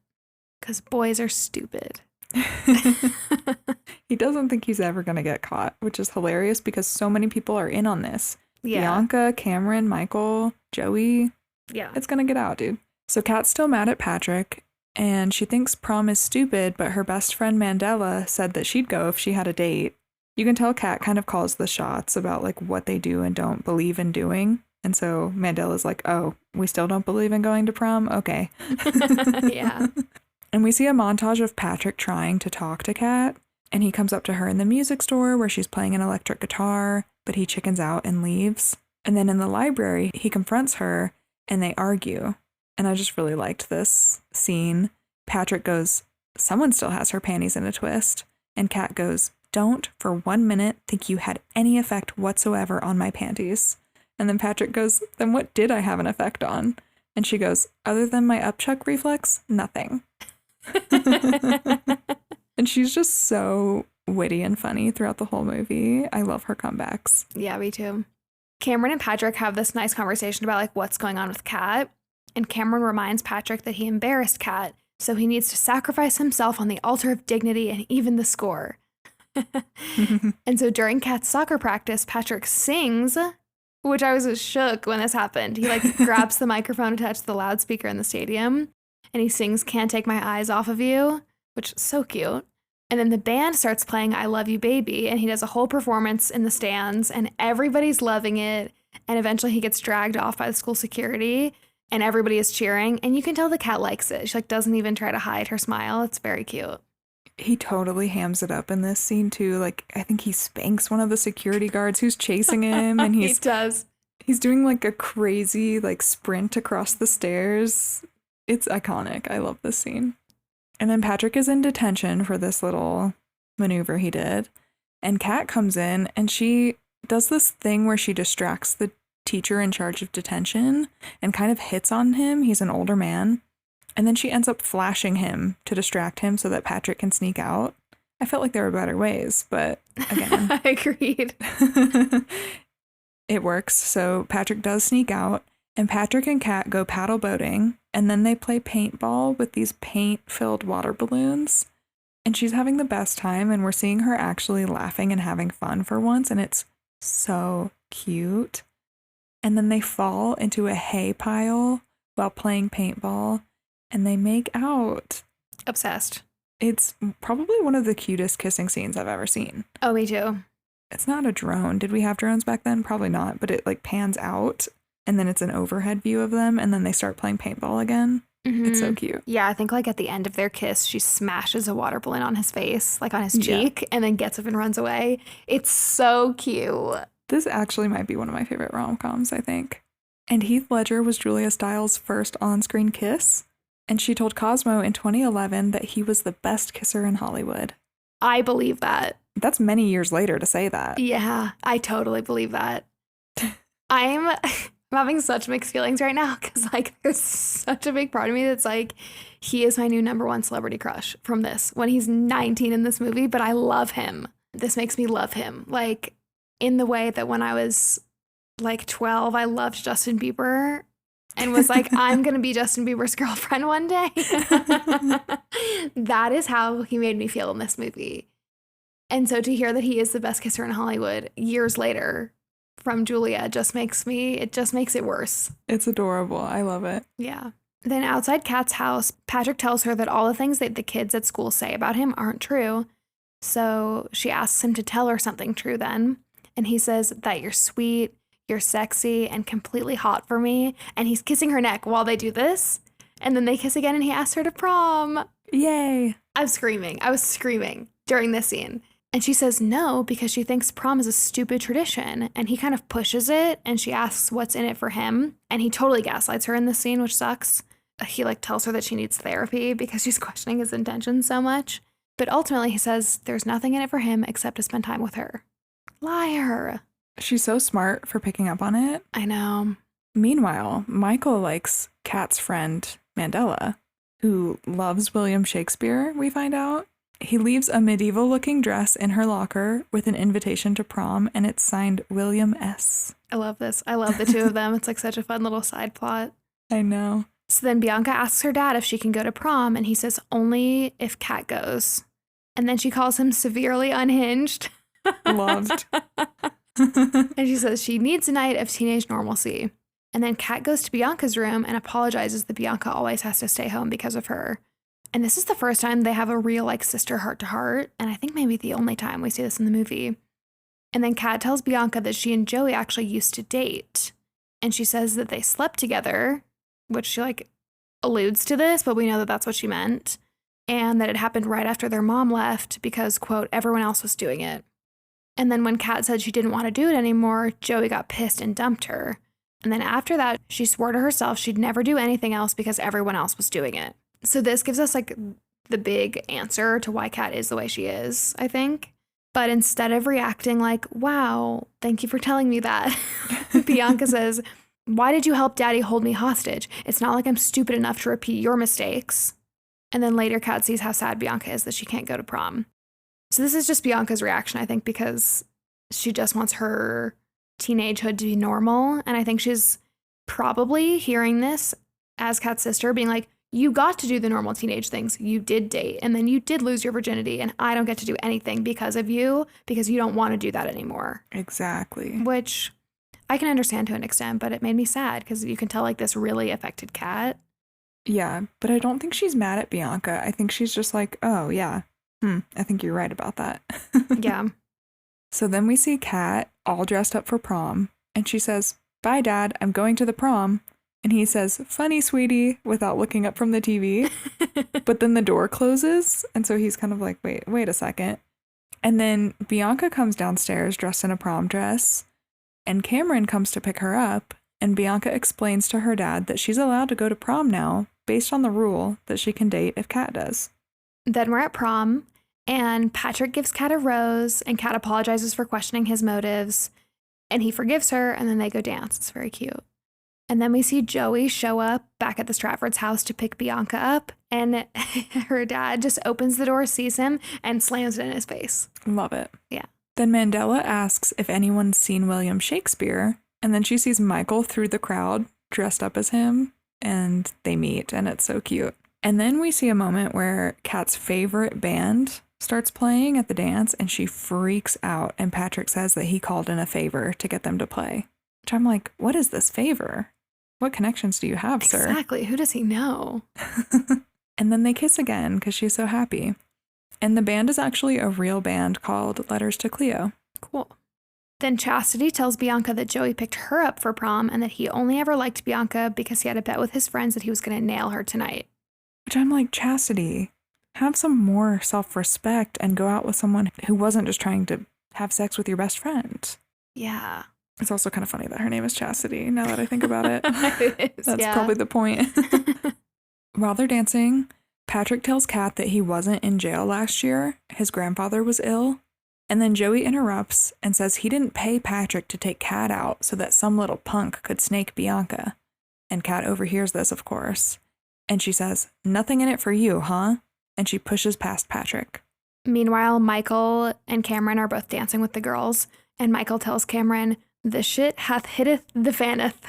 because boys are stupid. He doesn't think he's ever going to get caught, which is hilarious because so many people are in on this. Yeah. Bianca, Cameron, Michael, Joey. Yeah. It's going to get out, dude. So Kat's still mad at Patrick, and she thinks prom is stupid, but her best friend Mandela said that she'd go if she had a date. You can tell Kat kind of calls the shots about like what they do and don't believe in doing. And so Mandela's like, oh, we still don't believe in going to prom? Okay. Yeah. And we see a montage of Patrick trying to talk to Kat, and he comes up to her in the music store where she's playing an electric guitar, but he chickens out and leaves. And then in the library, he confronts her and they argue. And I just really liked this scene. Patrick goes, someone still has her panties in a twist. And Kat goes, don't for 1 minute think you had any effect whatsoever on my panties. And then Patrick goes, then what did I have an effect on? And she goes, other than my upchuck reflex, nothing. And she's just so witty and funny throughout the whole movie. I love her comebacks. Yeah, me too. Cameron and Patrick have this nice conversation about like what's going on with Kat. And Cameron reminds Patrick that he embarrassed Kat, so he needs to sacrifice himself on the altar of dignity and even the score. And so during Kat's soccer practice, Patrick sings, which I was shook when this happened. He like grabs the microphone attached to the loudspeaker in the stadium, and he sings Can't Take My Eyes Off of You, which is so cute. And then the band starts playing I Love You Baby, and he does a whole performance in the stands, and everybody's loving it. And eventually he gets dragged off by the school security, and everybody is cheering. And you can tell the cat likes it. She like doesn't even try to hide her smile. It's very cute. He totally hams it up in this scene too. Like, I think he spanks one of the security guards who's chasing him, and He does. He's doing like a crazy like sprint across the stairs. It's iconic. I love this scene. And then Patrick is in detention for this little maneuver he did. And Kat comes in and she does this thing where she distracts the teacher in charge of detention and kind of hits on him. He's an older man. And then she ends up flashing him to distract him so that Patrick can sneak out. I felt like there were better ways, but again. I agreed. It works. So Patrick does sneak out. And Patrick and Kat go paddle boating, and then they play paintball with these paint-filled water balloons. And she's having the best time, and we're seeing her actually laughing and having fun for once, and it's so cute. And then they fall into a hay pile while playing paintball, and they make out. Obsessed. It's probably one of the cutest kissing scenes I've ever seen. Oh, me too. It's not a drone. Did we have drones back then? Probably not, but it like pans out. And then it's an overhead view of them, and then they start playing paintball again. Mm-hmm. It's so cute. Yeah, I think like at the end of their kiss, she smashes a water balloon on his face, like on his cheek, and then gets up and runs away. It's so cute. This actually might be one of my favorite rom-coms, I think. And Heath Ledger was Julia Stiles' first on-screen kiss, and she told Cosmo in 2011 that he was the best kisser in Hollywood. I believe that. That's many years later to say that. Yeah, I totally believe that. I'm having such mixed feelings right now because, like, there's such a big part of me that's like, he is my new number one celebrity crush from this when he's 19 in this movie, but I love him. This makes me love him. Like, in the way that when I was like 12, I loved Justin Bieber and was like, I'm going to be Justin Bieber's girlfriend one day. That is how he made me feel in this movie. And so to hear that he is the best kisser in Hollywood years later from Julia just makes it worse. It's adorable. I love it. Yeah. Then outside Kat's house, Patrick tells her that all the things that the kids at school say about him aren't true. So she asks him to tell her something true then. And he says that you're sweet, you're sexy, and completely hot for me. And he's kissing her neck while they do this. And then they kiss again and he asks her to prom. Yay. I was screaming during this scene. And she says no because she thinks prom is a stupid tradition. And he kind of pushes it and she asks what's in it for him. And he totally gaslights her in this scene, which sucks. He like tells her that she needs therapy because she's questioning his intentions so much. But ultimately he says there's nothing in it for him except to spend time with her. Liar. She's so smart for picking up on it. I know. Meanwhile, Michael likes Kat's friend, Mandela, who loves William Shakespeare, we find out. He leaves a medieval-looking dress in her locker with an invitation to prom, and it's signed William S. I love this. I love the two of them. It's like such a fun little side plot. I know. So then Bianca asks her dad if she can go to prom, and he says only if Kat goes. And then she calls him severely unhinged. Loved. And she says she needs a night of teenage normalcy. And then Kat goes to Bianca's room and apologizes that Bianca always has to stay home because of her. And this is the first time they have a real like sister heart to heart. And I think maybe the only time we see this in the movie. And then Kat tells Bianca that she and Joey actually used to date. And she says that they slept together, which she like alludes to this, but we know that that's what she meant. And that it happened right after their mom left because, quote, everyone else was doing it. And then when Kat said she didn't want to do it anymore, Joey got pissed and dumped her. And then after that, she swore to herself she'd never do anything else because everyone else was doing it. So this gives us like the big answer to why Kat is the way she is, I think. But instead of reacting like, wow, thank you for telling me that, Bianca says, why did you help Daddy hold me hostage? It's not like I'm stupid enough to repeat your mistakes. And then later Kat sees how sad Bianca is that she can't go to prom. So this is just Bianca's reaction, I think, because she just wants her teenagehood to be normal. And I think she's probably hearing this as Kat's sister being like, you got to do the normal teenage things. You did date and then you did lose your virginity and I don't get to do anything because of you because you don't want to do that anymore. Exactly. Which I can understand to an extent, but it made me sad because you can tell like this really affected Kat. Yeah, but I don't think she's mad at Bianca. I think she's just like, oh, yeah, I think you're right about that. Yeah. So then we see Kat all dressed up for prom, and she says, bye, Dad, I'm going to the prom. And he says, funny, sweetie, without looking up from the TV. But then the door closes, and so he's kind of like, wait a second. And then Bianca comes downstairs dressed in a prom dress, and Cameron comes to pick her up, and Bianca explains to her dad that she's allowed to go to prom now based on the rule that she can date if Kat does. Then we're at prom, and Patrick gives Kat a rose, and Kat apologizes for questioning his motives, and he forgives her, and then they go dance. It's very cute. And then we see Joey show up back at the Stratford's house to pick Bianca up, and her dad just opens the door, sees him, and slams it in his face. Love it. Yeah. Then Mandela asks if anyone's seen William Shakespeare, and then she sees Michael through the crowd dressed up as him, and they meet, and it's so cute. And then we see a moment where Kat's favorite band starts playing at the dance, and she freaks out, and Patrick says that he called in a favor to get them to play. Which I'm like, what is this favor? What connections do you have, sir? Exactly. Who does he know? And then they kiss again because she's so happy. And the band is actually a real band called Letters to Cleo. Cool. Then Chastity tells Bianca that Joey picked her up for prom and that he only ever liked Bianca because he had a bet with his friends that he was going to nail her tonight. Which I'm like, Chastity, have some more self-respect and go out with someone who wasn't just trying to have sex with your best friend. Yeah. It's also kind of funny that her name is Chastity, now that I think about it. It is, That's probably the point. While they're dancing, Patrick tells Kat that he wasn't in jail last year. His grandfather was ill. And then Joey interrupts and says he didn't pay Patrick to take Kat out so that some little punk could snake Bianca. And Kat overhears this, of course. And she says, "Nothing in it for you, huh?" And she pushes past Patrick. Meanwhile, Michael and Cameron are both dancing with the girls, and Michael tells Cameron, "The shit hath hitteth the fanneth."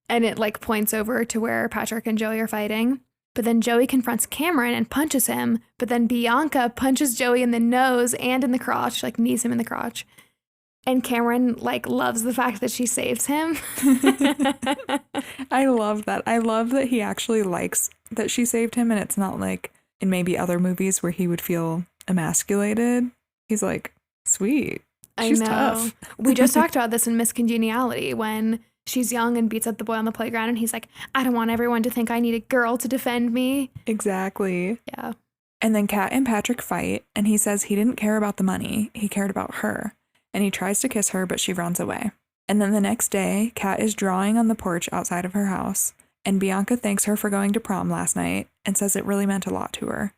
And it like points over to where Patrick and Joey are fighting. But then Joey confronts Cameron and punches him. But then Bianca punches Joey in the nose and in the crotch, like knees him in the crotch. And Cameron like loves the fact that she saves him. I love that. I love that he actually likes that she saved him, and it's not like in maybe other movies where he would feel emasculated. He's like, sweet. She's tough. We just talked about this in Miss Congeniality when she's young and beats up the boy on the playground, and he's like, "I don't want everyone to think I need a girl to defend me." Exactly. Yeah. And then Kat and Patrick fight, and he says he didn't care about the money. He cared about her. And he tries to kiss her, but she runs away. And then the next day, Kat is drawing on the porch outside of her house, and Bianca thanks her for going to prom last night and says it really meant a lot to her.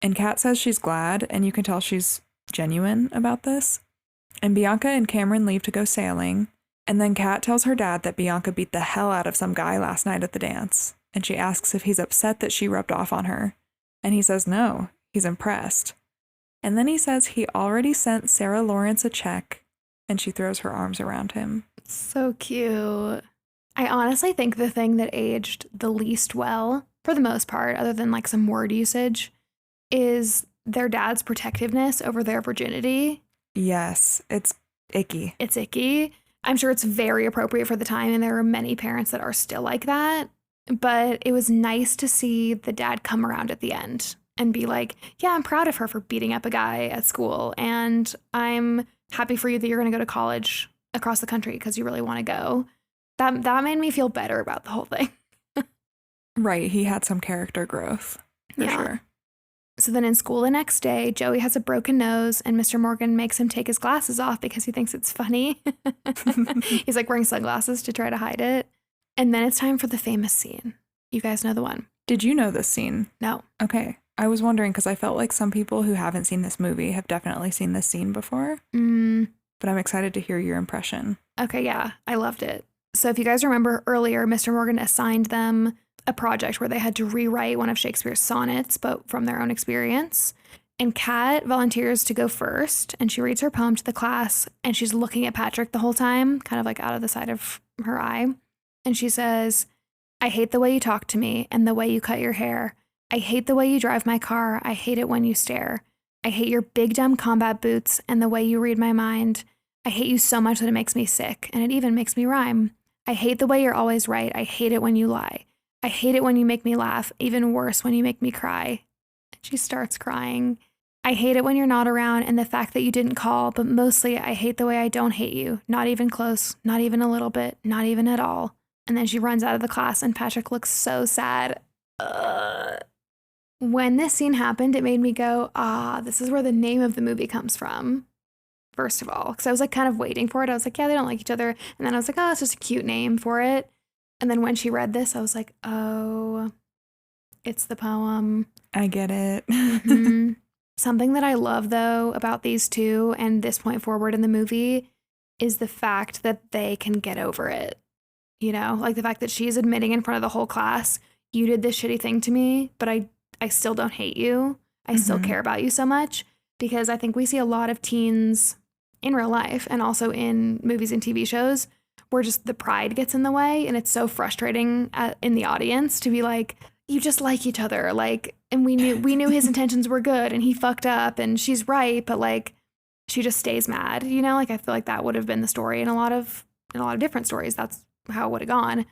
And Kat says she's glad, and you can tell she's genuine about this. And Bianca and Cameron leave to go sailing, and then Kat tells her dad that Bianca beat the hell out of some guy last night at the dance, and she asks if he's upset that she rubbed off on her. And he says no, he's impressed. And then he says he already sent Sarah Lawrence a check, and she throws her arms around him. So cute. I honestly think the thing that aged the least well, for the most part, other than like some word usage, is their dad's protectiveness over their virginity. Yes, it's icky. It's icky. I'm sure it's very appropriate for the time, and there are many parents that are still like that. But it was nice to see the dad come around at the end and be like, "Yeah, I'm proud of her for beating up a guy at school, and I'm happy for you that you're going to go to college across the country because you really want to go." That made me feel better about the whole thing. Right, he had some character growth, for sure. So then in school the next day, Joey has a broken nose, and Mr. Morgan makes him take his glasses off because he thinks it's funny. He's like wearing sunglasses to try to hide it. And then it's time for the famous scene. You guys know the one. Did you know this scene? No. Okay. I was wondering because I felt like some people who haven't seen this movie have definitely seen this scene before. But I'm excited to hear your impression. Okay, yeah. I loved it. So if you guys remember earlier, Mr. Morgan assigned them a project where they had to rewrite one of Shakespeare's sonnets, but from their own experience. And Kat volunteers to go first, and she reads her poem to the class, and she's looking at Patrick the whole time, kind of like out of the side of her eye. And she says, "I hate the way you talk to me and the way you cut your hair. I hate the way you drive my car. I hate it when you stare. I hate your big dumb combat boots and the way you read my mind. I hate you so much that it makes me sick, and it even makes me rhyme. I hate the way you're always right. I hate it when you lie. I hate it when you make me laugh, even worse when you make me cry." And she starts crying. "I hate it when you're not around and the fact that you didn't call, but mostly I hate the way I don't hate you. Not even close, not even a little bit, not even at all." And then she runs out of the class, and Patrick looks so sad. When this scene happened, it made me go, this is where the name of the movie comes from. First of all, because I was like kind of waiting for it. I was like, yeah, they don't like each other. And then I was like, oh, it's just a cute name for it. And then when she read this, I was like, oh, it's the poem. I get it. Mm-hmm. Something that I love, though, about these two and this point forward in the movie is the fact that they can get over it. You know, like the fact that she's admitting in front of the whole class, you did this shitty thing to me, but I still don't hate you. I still care about you so much. Because I think we see a lot of teens in real life and also in movies and TV shows where just the pride gets in the way, and it's so frustrating in the audience to be like, you just like each other, like, and we knew his intentions were good and he fucked up and she's right, but like she just stays mad, you know? Like I feel like that would have been the story in a lot of different stories. That's how it would have gone.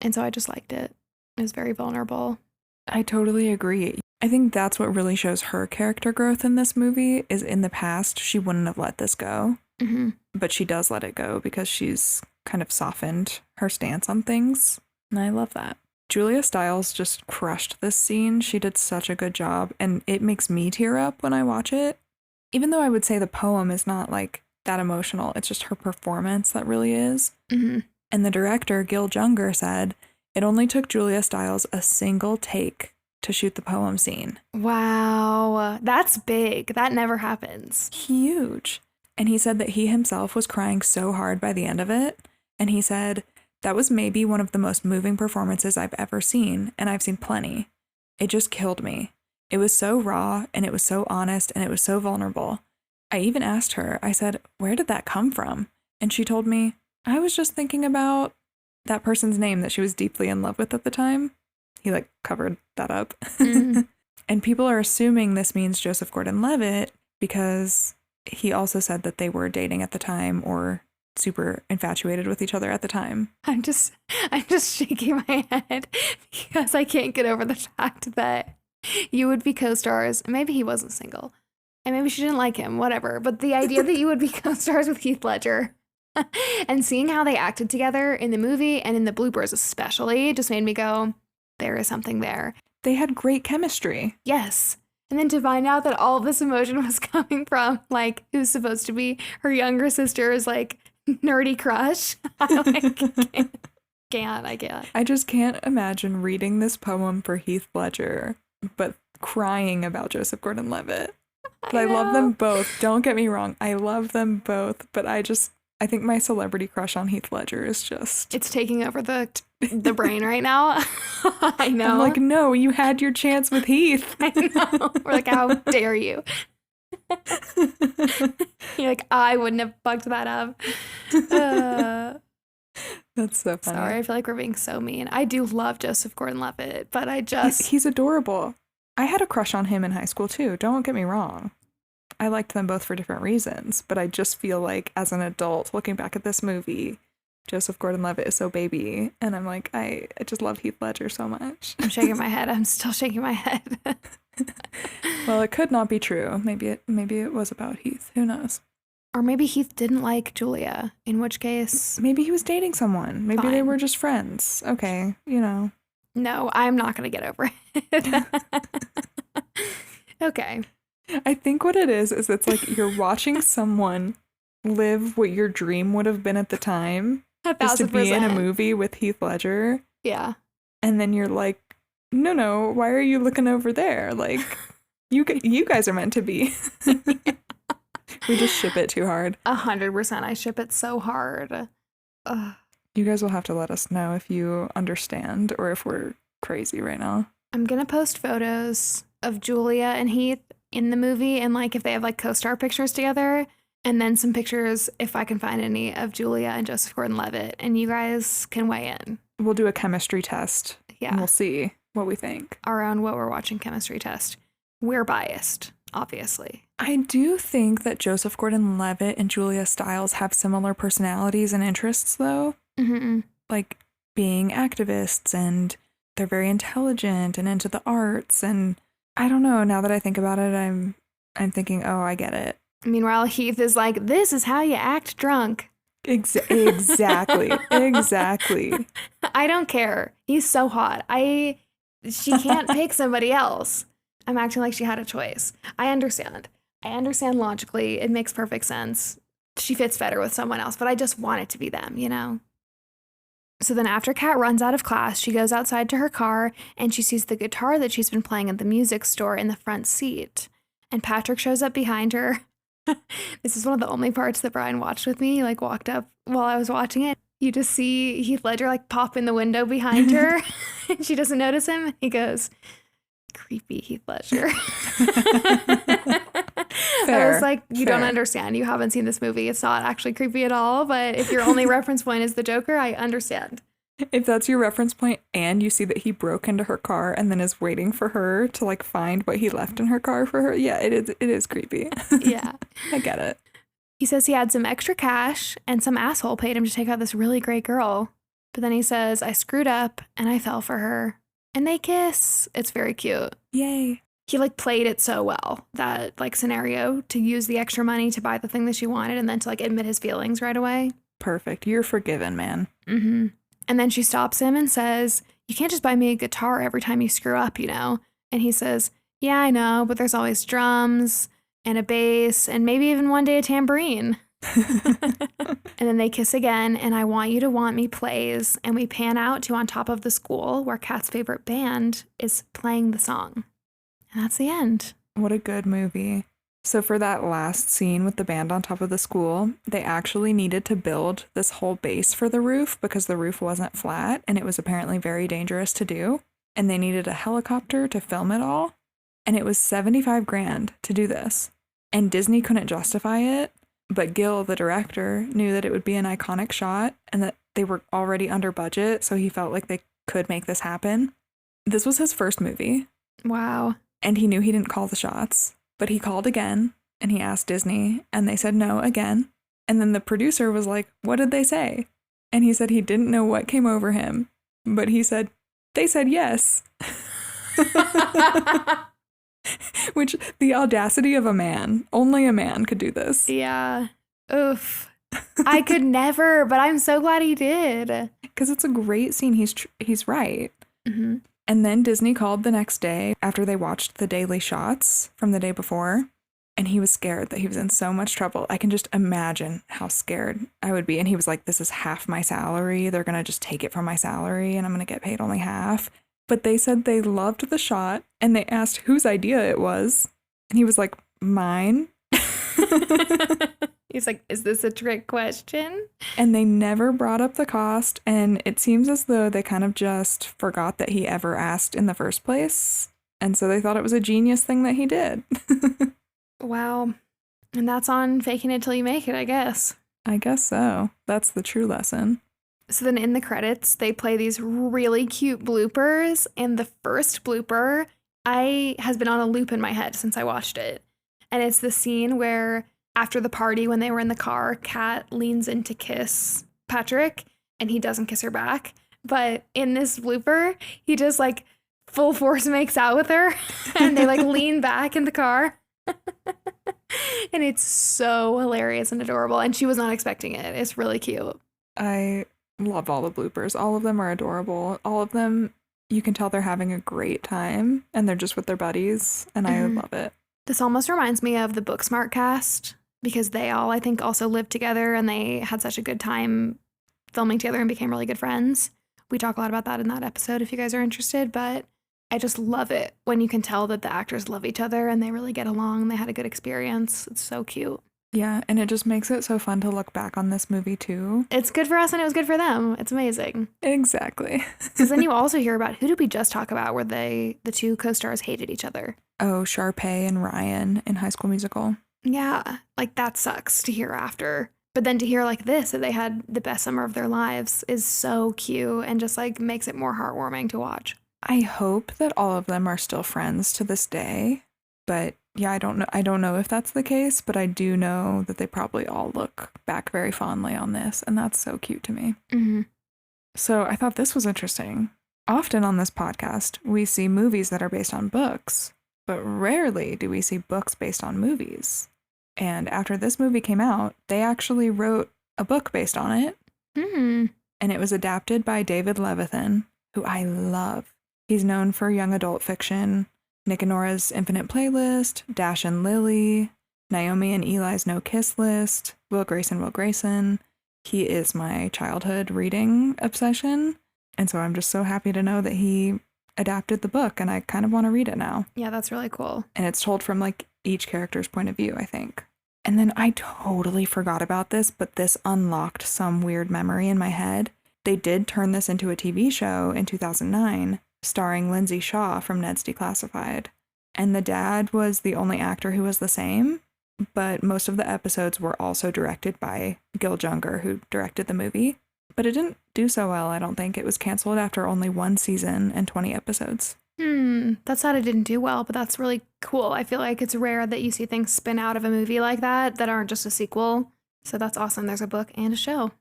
And so I just liked it. It was very vulnerable. I totally agree. I think that's what really shows her character growth in this movie is in the past, she wouldn't have let this go. Mm-hmm. But she does let it go because she's kind of softened her stance on things. And I love that. Julia Stiles just crushed this scene. She did such a good job. And it makes me tear up when I watch it. Even though I would say the poem is not like that emotional. It's just her performance that really is. Mm-hmm. And the director, Gil Junger, said, "It only took Julia Stiles a single take to shoot the poem scene. Wow. That's big. That never happens. Huge. And he said that he himself was crying so hard by the end of it. And he said, that was maybe one of the most moving performances I've ever seen, and I've seen plenty. It just killed me. It was so raw, and it was so honest, and it was so vulnerable. I even asked her, I said, where did that come from? And she told me, I was just thinking about that person's name that she was deeply in love with at the time. He like covered that up. Mm. And people are assuming this means Joseph Gordon-Levitt because he also said that they were dating at the time or super infatuated with each other at the time. I'm just shaking my head because I can't get over the fact that you would be co-stars. Maybe he wasn't single. And maybe she didn't like him, whatever. But the idea that you would be co-stars with Heath Ledger and seeing how they acted together in the movie and in the bloopers especially just made me go, there is something there. They had great chemistry. Yes. And then to find out that all of this emotion was coming from, like, who's supposed to be her younger sister's, like, nerdy crush. I can't. I just can't imagine reading this poem for Heath Ledger, but crying about Joseph Gordon-Levitt. But I love them both. Don't get me wrong. I love them both, but I think my celebrity crush on Heath Ledger is just... It's taking over the brain right now. I know. I'm like, no, you had your chance with Heath. I know. We're like, how dare you? You're like, I wouldn't have fucked that up. That's so funny. Sorry, I feel like we're being so mean. I do love Joseph Gordon-Levitt, but I just... He's adorable. I had a crush on him in high school too. Don't get me wrong. I liked them both for different reasons, but I just feel like as an adult looking back at this movie, Joseph Gordon-Levitt is so baby, and I'm like, I just love Heath Ledger so much. I'm shaking my head. I'm still shaking my head. Well, it could not be true. Maybe it was about Heath. Who knows? Or maybe Heath didn't like Julia, in which case... Maybe he was dating someone. Maybe they Fine. were just friends. Okay, you know. No, I'm not going to get over it. Okay. I think what it is it's like you're watching someone live what your dream would have been at the time. 1,000%. Just to be in a movie with Heath Ledger. Yeah. And then you're like, no, why are you looking over there? Like, you guys are meant to be. We just ship it too hard. 100%. I ship it so hard. Ugh. You guys will have to let us know if you understand or if we're crazy right now. I'm going to post photos of Julia and Heath in the movie and like if they have like co-star pictures together, and then some pictures if I can find any of Julia and Joseph Gordon-Levitt, and you guys can weigh in. We'll do a chemistry test. Yeah. And we'll see what we think. Our own what we're watching chemistry test. We're biased, obviously. I do think that Joseph Gordon-Levitt and Julia Stiles have similar personalities and interests though. Mm-hmm. Like being activists, and they're very intelligent and into the arts, and I don't know, now that I think about it, I'm thinking, oh, I get it. Meanwhile, Heath is like, this is how you act drunk. Exactly. Exactly. I don't care. He's so hot. She can't pick somebody else. I'm acting like she had a choice. I understand logically. It makes perfect sense. She fits better with someone else, but I just want it to be them, you know? So then after Kat runs out of class, she goes outside to her car and she sees the guitar that she's been playing at the music store in the front seat. And Patrick shows up behind her. This is one of the only parts that Brian watched with me. He like walked up while I was watching it. You just see Heath Ledger like pop in the window behind her and she doesn't notice him. He goes, creepy Heath Ledger. I was like, you don't understand. You haven't seen this movie. It's not actually creepy at all. But if your only reference point is the Joker, I understand. If that's your reference point and you see that he broke into her car and then is waiting for her to like find what he left in her car for her, yeah, it is creepy. Yeah. I get it. He says he had some extra cash and some asshole paid him to take out this really great girl. But then he says, I screwed up and I fell for her. And they kiss. It's very cute. Yay. He like played it so well, that like scenario, to use the extra money to buy the thing that she wanted and then to like admit his feelings right away. Perfect. You're forgiven, man. Mm-hmm. And then she stops him and says, you can't just buy me a guitar every time you screw up, you know? And he says, yeah, I know, but there's always drums and a bass and maybe even one day a tambourine. And then they kiss again, and I Want You to Want Me plays, and we pan out to on top of the school where Kat's favorite band is playing the song. And that's the end. What a good movie. So for that last scene with the band on top of the school, they actually needed to build this whole base for the roof because the roof wasn't flat and it was apparently very dangerous to do. And they needed a helicopter to film it all. And it was $75,000 to do this. And Disney couldn't justify it. But Gil, the director, knew that it would be an iconic shot and that they were already under budget. So he felt like they could make this happen. This was his first movie. Wow. And he knew he didn't call the shots. But he called again, and he asked Disney, and they said no again. And then the producer was like, what did they say? And he said he didn't know what came over him, but he said, they said yes. Which, the audacity of a man, only a man could do this. Yeah. Oof. I could never, but I'm so glad he did. Because it's a great scene. He's right. Mm-hmm. And then Disney called the next day after they watched the daily shots from the day before, and he was scared that he was in so much trouble. I can just imagine how scared I would be. And he was like, this is half my salary. They're going to just take it from my salary, and I'm going to get paid only half. But they said they loved the shot, and they asked whose idea it was. And he was like, mine. He's like, is this a trick question? And they never brought up the cost, and it seems as though they kind of just forgot that he ever asked in the first place. And so they thought it was a genius thing that he did. Wow. And that's on faking it till you make it, I guess. I guess so. That's the true lesson. So then in the credits, they play these really cute bloopers. And the first blooper has been on a loop in my head since I watched it. And it's the scene where after the party, when they were in the car, Kat leans in to kiss Patrick, and he doesn't kiss her back. But in this blooper, he just like full force makes out with her, and they like lean back in the car. And it's so hilarious and adorable. And she was not expecting it. It's really cute. I love all the bloopers. All of them are adorable. All of them, you can tell they're having a great time, and they're just with their buddies, and I love it. This almost reminds me of the Booksmart cast, because they all, I think, also lived together and they had such a good time filming together and became really good friends. We talk a lot about that in that episode if you guys are interested, but I just love it when you can tell that the actors love each other and they really get along and they had a good experience. It's so cute. Yeah, and it just makes it so fun to look back on this movie, too. It's good for us and it was good for them. It's amazing. Exactly. Because then you also hear about, who did we just talk about where the two co-stars hated each other? Oh, Sharpay and Ryan in High School Musical. Yeah, like that sucks to hear after. But then to hear like this, that they had the best summer of their lives, is so cute and just like makes it more heartwarming to watch. I hope that all of them are still friends to this day. But yeah, I don't know if that's the case, but I do know that they probably all look back very fondly on this, and that's so cute to me. Mm-hmm. So I thought this was interesting. Often on this podcast, we see movies that are based on books, but rarely do we see books based on movies. And after this movie came out, they actually wrote a book based on it. Mm-hmm. And it was adapted by David Levithan, who I love. He's known for young adult fiction, Nick and Nora's Infinite Playlist, Dash and Lily, Naomi and Eli's No Kiss List, Will Grayson. He is my childhood reading obsession. And so I'm just so happy to know that he adapted the book, and I kind of want to read it now. Yeah, that's really cool. And it's told from like each character's point of view, I think. And then I totally forgot about this, but this unlocked some weird memory in my head. They did turn this into a TV show in 2009, starring Lindsay Shaw from Ned's Declassified. And the dad was the only actor who was the same, but most of the episodes were also directed by Gil Junger, who directed the movie. But it didn't do so well, I don't think. It was canceled after only 1 season and 20 episodes. That's sad it didn't do well, but that's really cool. I feel like it's rare that you see things spin out of a movie like that aren't just a sequel. So that's awesome. There's a book and a show.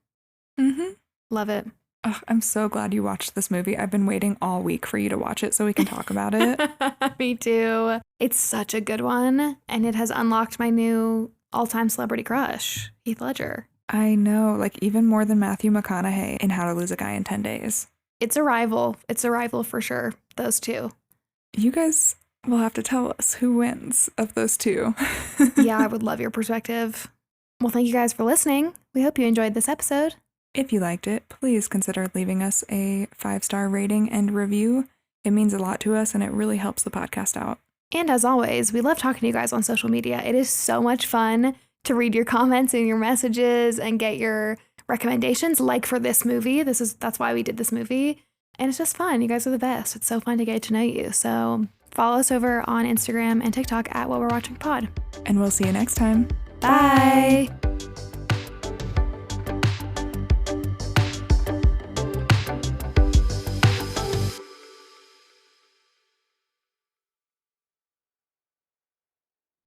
Mm-hmm. Love it. Oh, I'm so glad you watched this movie. I've been waiting all week for you to watch it so we can talk about it. Me too. It's such a good one, and it has unlocked my new all-time celebrity crush, Heath Ledger. I know, like even more than Matthew McConaughey in How to Lose a Guy in 10 Days. It's a rival. It's a rival for sure, those two. You guys will have to tell us who wins of those two. Yeah, I would love your perspective. Well, thank you guys for listening. We hope you enjoyed this episode. If you liked it, please consider leaving us a 5-star rating and review. It means a lot to us and it really helps the podcast out. And as always, we love talking to you guys on social media. It is so much fun to read your comments and your messages and get your recommendations, like for this movie. That's why we did this movie. And it's just fun. You guys are the best. It's so fun to get to know you. So follow us over on Instagram and TikTok at What We're Watching Pod. And we'll see you next time. Bye.